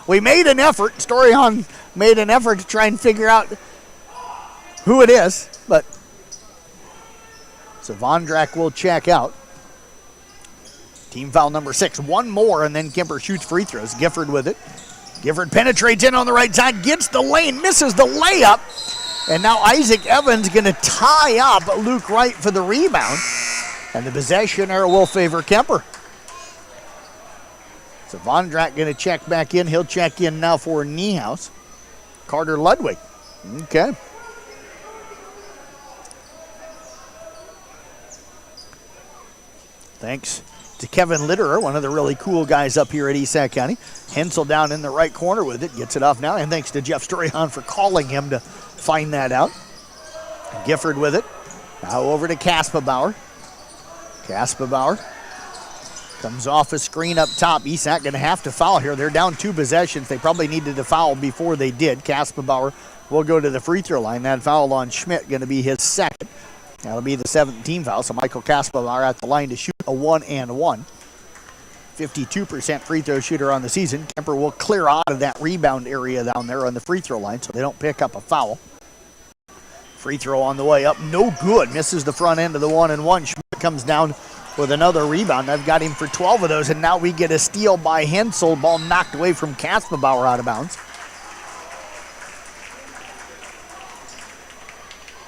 We made an effort, Storion made an effort to try and figure out who it is, but so Von Drack will check out. Team foul number 6. One more, and then Kuemper shoots free throws. Gifford with it. Gifford penetrates in on the right side, gets the lane, misses the layup. And now Isaac Evans going to tie up Luke Wright for the rebound. And the possession error will favor Kuemper. So Vondrak going to check back in. He'll check in now for Niehaus. Carter Ludwig. Okay. Thanks to Kevin Litterer, one of the really cool guys up here at East Sac County. Hensel down in the right corner with it, gets it off now, and thanks to Jeff Storion for calling him to find that out. Gifford with it. Now over to Kaspabauer. Kaspabauer comes off a screen up top. Esac going to have to foul here. They're down 2 possessions. They probably needed to foul before they did. Kaspabauer will go to the free throw line. That foul on Schmidt going to be his second. That'll be the 7th team foul. So Michael Kaspabauer at the line to shoot a 1-and-1. 52% free throw shooter on the season. Kuemper will clear out of that rebound area down there on the free throw line so they don't pick up a foul. Free throw on the way up, no good. Misses the front end of the 1-and-1. Schmidt comes down with another rebound. I've got him for 12 of those, and now we get a steal by Hensel. Ball knocked away from Kaspabauer out of bounds.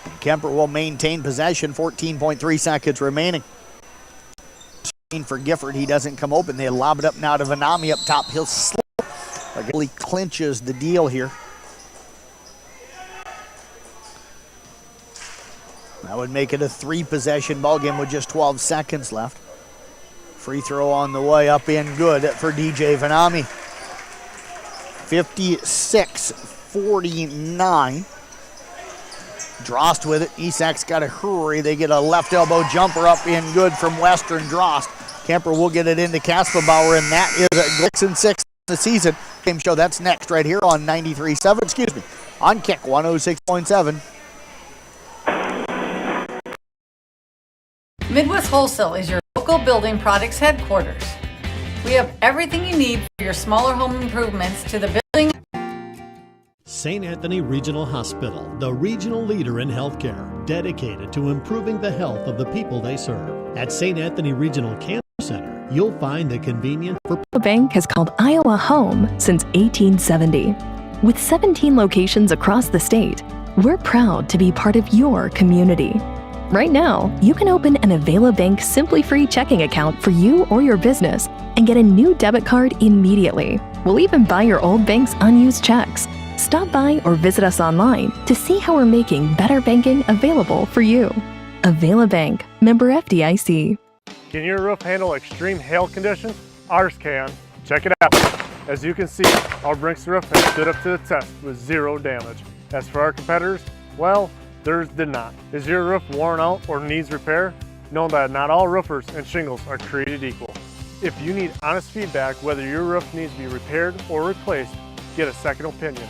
And Kuemper will maintain possession, 14.3 seconds remaining. Screen for Gifford, he doesn't come open. They lob it up now to Vanami up top. He'll slip. Really clinches the deal here. That would make it a 3-possession ball game with just 12 seconds left. Free throw on the way up in good for DJ Vanami. 56-49. Drost with it. Esac's got to hurry. They get a left elbow jumper up in good from Western Drost. Kuemper will get it into Kaspabauer, and that is a 6-6 the season. Game show, that's next right here on 93.7, on Kick 106.7. Midwest Wholesale is your local building products headquarters. We have everything you need for your smaller home improvements to the building. St. Anthony Regional Hospital, the regional leader in healthcare, dedicated to improving the health of the people they serve. At St. Anthony Regional Cancer Center, you'll find the convenience for Bank has called Iowa home since 1870. With 17 locations across the state, we're proud to be part of your community. Right now, you can open an Avela Bank Simply Free checking account for you or your business and get a new debit card immediately. We'll even buy your old bank's unused checks. Stop by or visit us online to see how we're making better banking available for you. Avela Bank, member FDIC. Can your roof handle extreme hail conditions? Ours can. Check it out. As you can see, our Brinks roof has stood up to the test with 0 damage. As for our competitors, well, theirs did not. Is your roof worn out or needs repair? Know that not all roofers and shingles are created equal. If you need honest feedback whether your roof needs to be repaired or replaced, get a second opinion.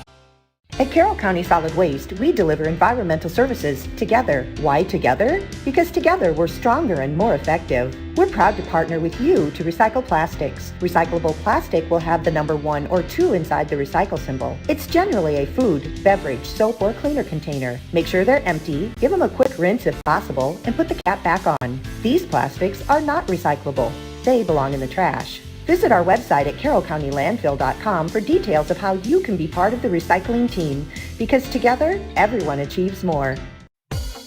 At Carroll County Solid Waste, we deliver environmental services together. Why together? Because together we're stronger and more effective. We're proud to partner with you to recycle plastics. Recyclable plastic will have the number 1 or 2 inside the recycle symbol. It's generally a food, beverage, soap, or cleaner container. Make sure they're empty, give them a quick rinse if possible, and put the cap back on. These plastics are not recyclable. They belong in the trash. Visit our website at carrollcountylandfill.com for details of how you can be part of the recycling team, because together, everyone achieves more.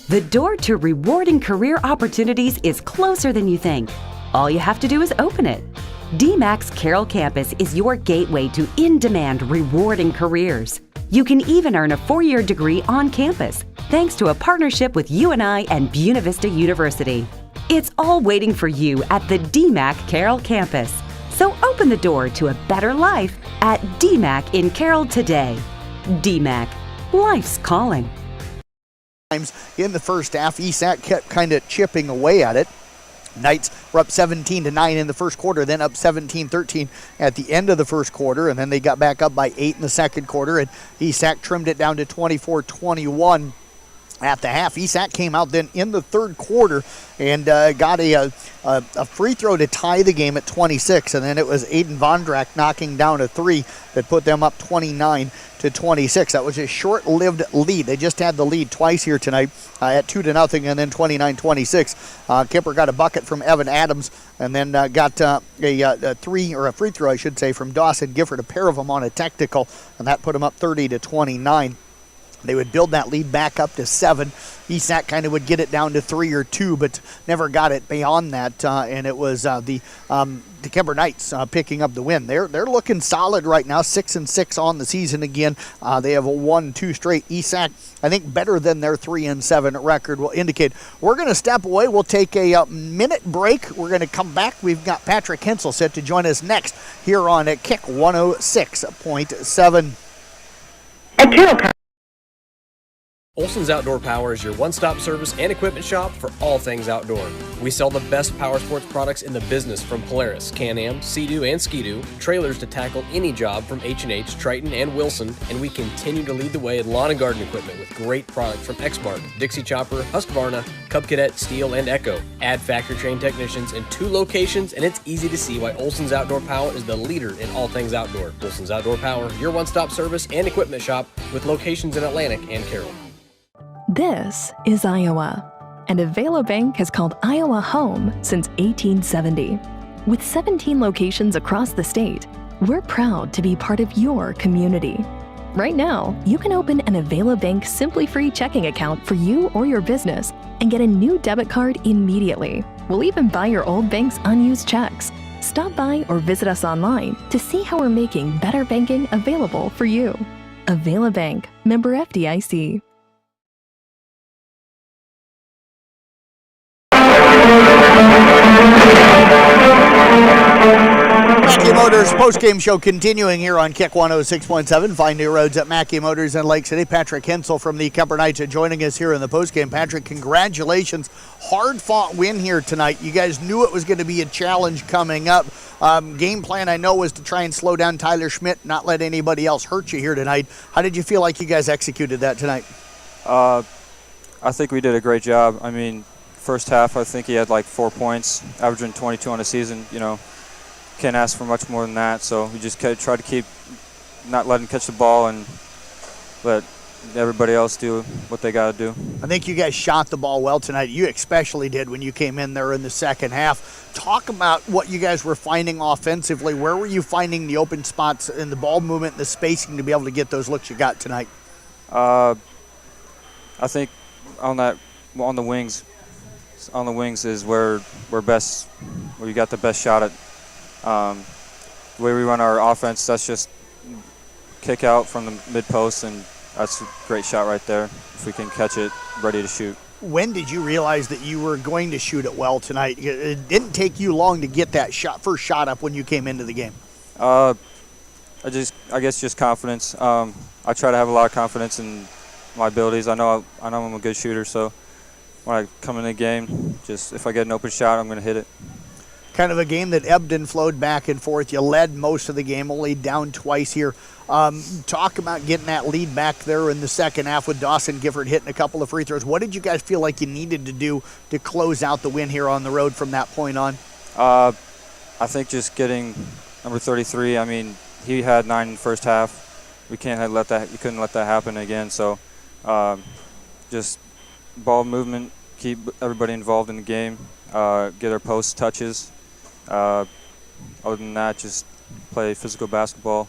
The door to rewarding career opportunities is closer than you think. All you have to do is open it. DMAC's Carroll campus is your gateway to in-demand, rewarding careers. You can even earn a 4-year degree on campus, thanks to a partnership with UNI and Buena Vista University. It's all waiting for you at the DMAC Carroll campus. So open the door to a better life at DMAC in Carroll today. DMAC, life's calling. In the first half, ESAC kept kind of chipping away at it. Knights were up 17-9 in the first quarter, then up 17-13 at the end of the first quarter, and then they got back up by 8 in the second quarter, and ESAC trimmed it down to 24-21 at the half. ESAC came out then in the third quarter and got a free throw to tie the game at 26, and then it was Aiden Vondrak knocking down a three that put them up 29-26. That was a short-lived lead. They just had the lead twice here tonight at 2-0 and then 29-26. Kuemper got a bucket from Evan Adams and then got a free throw, I should say, from Dawson Gifford, a pair of them on a technical, and that put them up 30-29. They would build that lead back up to 7. ESAC kind of would get it down to 3 or 2, but never got it beyond that. And it was the Kuemper Knights picking up the win. They're looking solid right now, 6-6 on the season again. They have a 1-2 straight. ESAC, I think, better than their 3-7 record will indicate. We're going to step away. We'll take a minute break. We're going to come back. We've got Patrick Hensel set to join us next here on Kick 106.7. At Carroll. Olson's Outdoor Power is your one-stop service and equipment shop for all things outdoor. We sell the best power sports products in the business, from Polaris, Can-Am, Sea-Doo, and Ski-Doo, trailers to tackle any job from H&H, Triton, and Wilson, and we continue to lead the way in lawn and garden equipment with great products from Exmark, Dixie Chopper, Husqvarna, Cub Cadet, Steel, and Echo. Add factory-trained technicians in 2 locations, and it's easy to see why Olson's Outdoor Power is the leader in all things outdoor. Olson's Outdoor Power, your one-stop service and equipment shop with locations in Atlantic and Carroll. This is Iowa, and Avelo Bank has called Iowa home since 1870. With 17 locations across the state, we're proud to be part of your community. Right now, you can open an Avelo Bank Simply Free checking account for you or your business and get a new debit card immediately. We'll even buy your old bank's unused checks. Stop by or visit us online to see how we're making better banking available for you. Avelo Bank, member FDIC. Mackey Motors post-game show continuing here on Kick 106.7. Find new roads at Mackey Motors in Lake City. Patrick Hensel from the Kuemper Knights joining us here in the post-game. Patrick, congratulations. Hard-fought win here tonight. You guys knew it was going to be a challenge coming up. Game plan, I know, was to try and slow down Tyler Schmidt, not let anybody else hurt you here tonight. How did you feel like you guys executed that tonight? I think we did a great job. I mean, first half, I think he had like 4 points, averaging 22 on the season. You know, can't ask for much more than that. So we just try to keep not letting him catch the ball and let everybody else do what they got to do. I think you guys shot the ball well tonight. You especially did when you came in there in the second half. Talk about what you guys were finding offensively. Where were you finding the open spots in the ball movement and the spacing to be able to get those looks you got tonight? I think on the wings is where you got the best shot at. The way we run our offense, that's just kick out from the mid post, and that's a great shot right there. If we can catch it, ready to shoot. When did you realize that you were going to shoot it well tonight? It didn't take you long to get that first shot up when you came into the game. I guess just confidence. I try to have a lot of confidence in my abilities. I know I'm a good shooter, so when I come in the game, just if I get an open shot, I'm going to hit it. Kind of a game that ebbed and flowed back and forth. You led most of the game, only down twice here. Talk about getting that lead back there in the second half with Dawson Gifford hitting a couple of free throws. What did you guys feel like you needed to do to close out the win here on the road from that point on? I think just getting number 33. I mean, he had 9 in the first half. We couldn't let that happen again. So just ball movement, keep everybody involved in the game, get our post touches. Other than that, just play physical basketball.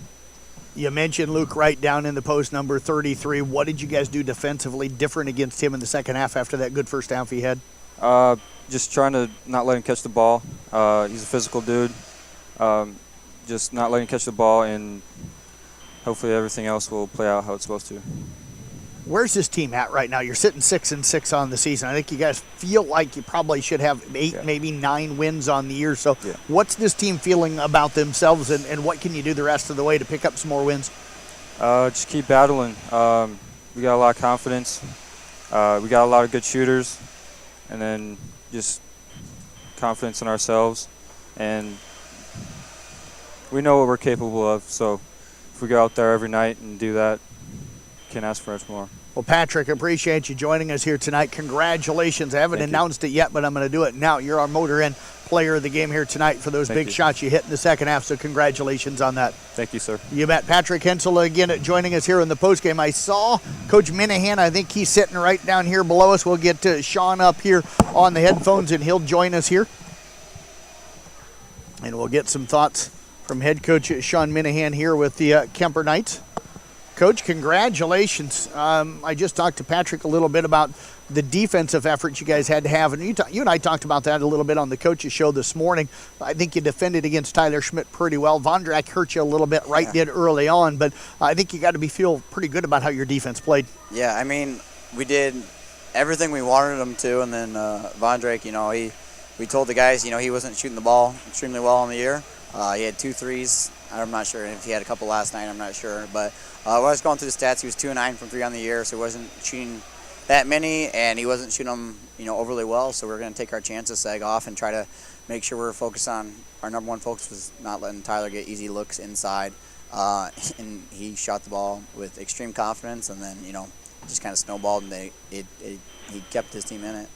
You mentioned Luke Wright down in the post, number 33. What did you guys do defensively different against him in the second half after that good first half he had? Just trying to not let him catch the ball. He's a physical dude. Just not letting him catch the ball, and hopefully everything else will play out how it's supposed to. Where's this team at right now? You're sitting 6-6 on the season. I think you guys feel like you probably should have 8, maybe 9 wins on the year. So what's this team feeling about themselves, and what can you do the rest of the way to pick up some more wins? Just keep battling. We got a lot of confidence. We got a lot of good shooters, and then just confidence in ourselves. And we know what we're capable of. So if we go out there every night and do that, can't ask for much more. Well, Patrick, appreciate you joining us here tonight. Congratulations. I haven't announced it yet, but I'm going to do it now. You're our Motor Inn player of the game here tonight for those big shots you hit in the second half, so congratulations on that. Thank you, sir. You bet. Patrick Hensel again joining us here in the postgame. I saw Coach Minahan. I think he's sitting right down here below us. We'll get Sean up here on the headphones, and he'll join us here. And we'll get some thoughts from head coach Sean Minahan here with the Kuemper Knights. Coach, congratulations. I just talked to Patrick a little bit about the defensive effort you guys had to have, and you and I talked about that a little bit on the coaches show this morning. I think you defended against Tyler Schmidt pretty well. Vondrak hurt you a little bit, did early on, but I think you got to feel pretty good about how your defense played. Yeah, I mean, we did everything we wanted them to, and then Vondrak, we told the guys, he wasn't shooting the ball extremely well in the year. He had 2 threes. I'm not sure if he had a couple last night. I'm not sure. But when I was going through the stats, he was 2-9 from 3 on the year, so he wasn't shooting that many, and he wasn't shooting them, overly well. So we're going to take our chances, sag off, and try to make sure we're focused on our number one focus was not letting Tyler get easy looks inside. And he shot the ball with extreme confidence, and then just kind of snowballed, and he kept his team in it.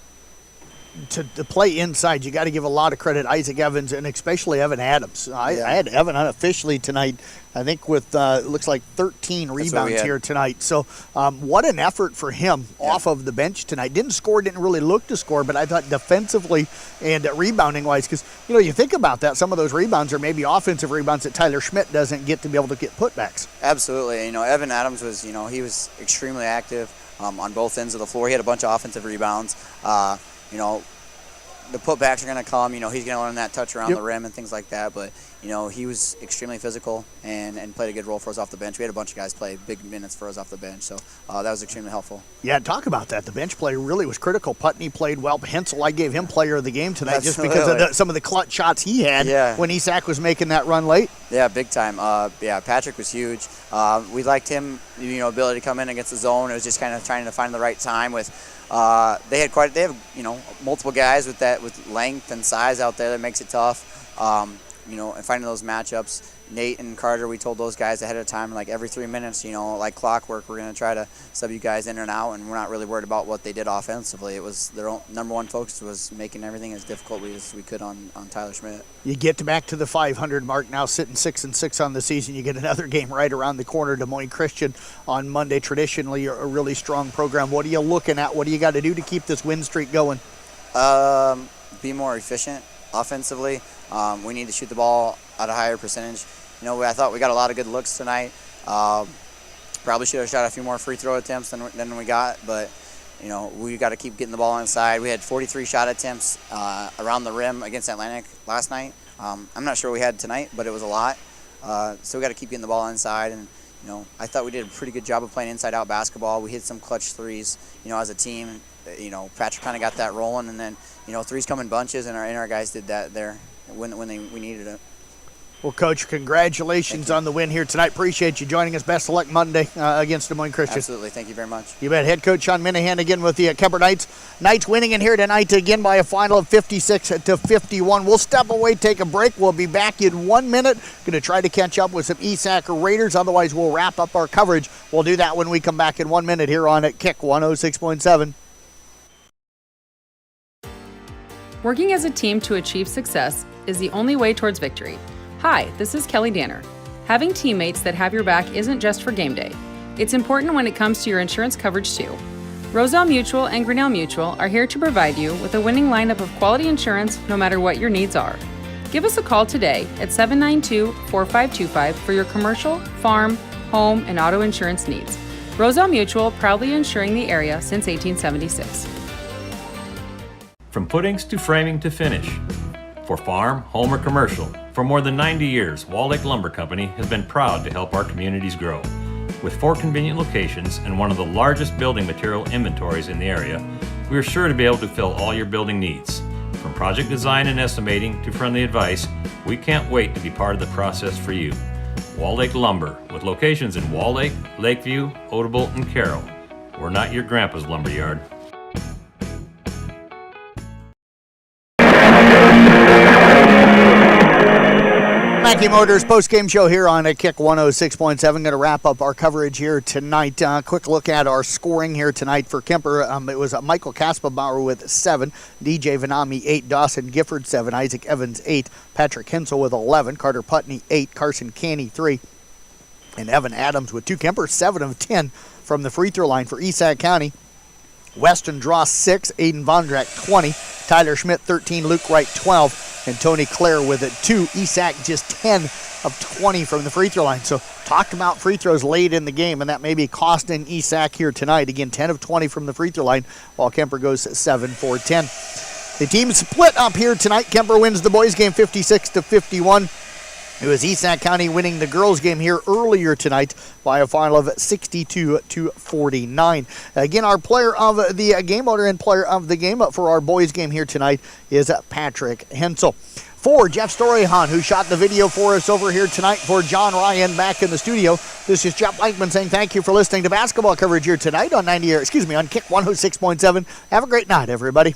To play inside, you got to give a lot of credit Isaac Evans and especially Evan Adams. I had Evan unofficially tonight, I think with looks like 13 rebounds here tonight. So what an effort for him off of the bench tonight. Didn't really look to score, but I thought defensively and rebounding wise, because you think about that, some of those rebounds are maybe offensive rebounds that Tyler Schmidt doesn't get to be able to get putbacks. Absolutely. Evan Adams was he was extremely active on both ends of the floor. He had a bunch of offensive rebounds. The putbacks are going to come. He's going to learn that touch around the rim and things like that. But, he was extremely physical and played a good role for us off the bench. We had a bunch of guys play big minutes for us off the bench. So that was extremely helpful. Yeah, talk about that. The bench play really was critical. Putney played well. Hensel, I gave him player of the game tonight just because of some of the clutch shots he had when Isak was making that run late. Yeah, big time. Patrick was huge. We liked him, ability to come in against the zone. It was just kind of trying to find the right time with they have multiple guys with length and size out there that makes it tough. And finding those matchups. Nate and Carter, we told those guys ahead of time, like every 3 minutes, like clockwork, we're going to try to sub you guys in and out, and we're not really worried about what they did offensively. It was their number one focus was making everything as difficult as we could on Tyler Schmidt. You get back to the 500 mark now, sitting 6-6 on the season. You get another game right around the corner, Des Moines Christian on Monday. Traditionally, a really strong program. What are you looking at? What do you got to do to keep this win streak going? Be more efficient offensively. We need to shoot the ball at a higher percentage. I thought we got a lot of good looks tonight. Probably should have shot a few more free throw attempts than we got, but we got to keep getting the ball inside. We had 43 shot attempts around the rim against Atlantic last night. I'm not sure what we had tonight, but it was a lot. So we got to keep getting the ball inside, and I thought we did a pretty good job of playing inside-out basketball. We hit some clutch threes, as a team. Patrick kind of got that rolling, and then threes come in bunches, and our guys did that there when we needed it. Well, Coach, congratulations on the win here tonight. Appreciate you joining us. Best of luck Monday against Des Moines Christian. Absolutely. Thank you very much. You bet. Head coach Sean Minahan again with the Kuemper Knights. Knights winning in here tonight again by a final of 56-51. We'll step away, take a break. We'll be back in 1 minute. Going to try to catch up with some Isak Raiders. Otherwise, we'll wrap up our coverage. We'll do that when we come back in 1 minute here on Kick 106.7. Working as a team to achieve success is the only way towards victory. Hi, this is Kelly Danner. Having teammates that have your back isn't just for game day. It's important when it comes to your insurance coverage too. Roselle Mutual and Grinnell Mutual are here to provide you with a winning lineup of quality insurance no matter what your needs are. Give us a call today at 792-4525 for your commercial, farm, home, and auto insurance needs. Roselle Mutual, proudly insuring the area since 1876. From puttings to framing to finish. For farm, home, or commercial, for more than 90 years, Wall Lake Lumber Company has been proud to help our communities grow. With 4 convenient locations and one of the largest building material inventories in the area, we are sure to be able to fill all your building needs. From project design and estimating to friendly advice, we can't wait to be part of the process for you. Wall Lake Lumber, with locations in Wall Lake, Lakeview, Odebolt, and Carroll. We're not your grandpa's lumber yard. Mackey Motors post-game show here on a Kick 106.7. Going to wrap up our coverage here tonight. Quick look at our scoring here tonight for Kuemper. It was Michael Kaspabauer with 7, DJ Vanami 8, Dawson Gifford 7, Isaac Evans 8, Patrick Hensel with 11, Carter Putney 8, Carson Canny 3, and Evan Adams with 2. Kuemper 7 of 10 from the free throw line for Esac County. Weston Dross 6, Aiden Vondrak 20, Tyler Schmidt 13, Luke Wright 12, and Tony Clare with it 2. Esac just 10 of 20 from the free throw line. So talked about free throws late in the game, and that may be costing Esac here tonight. Again, 10 of 20 from the free throw line, while Kuemper goes 7 for 10. The team split up here tonight. Kuemper wins the boys game 56-51. It was Esac County winning the girls game here earlier tonight by a final of 62-49. Again, our player of the game, owner and player of the game for our boys game here tonight is Patrick Hensel. For Jeff Storyhan, who shot the video for us over here tonight, for John Ryan back in the studio, this is Jeff Blankman saying thank you for listening to basketball coverage here tonight on Kick 106.7. Have a great night, everybody.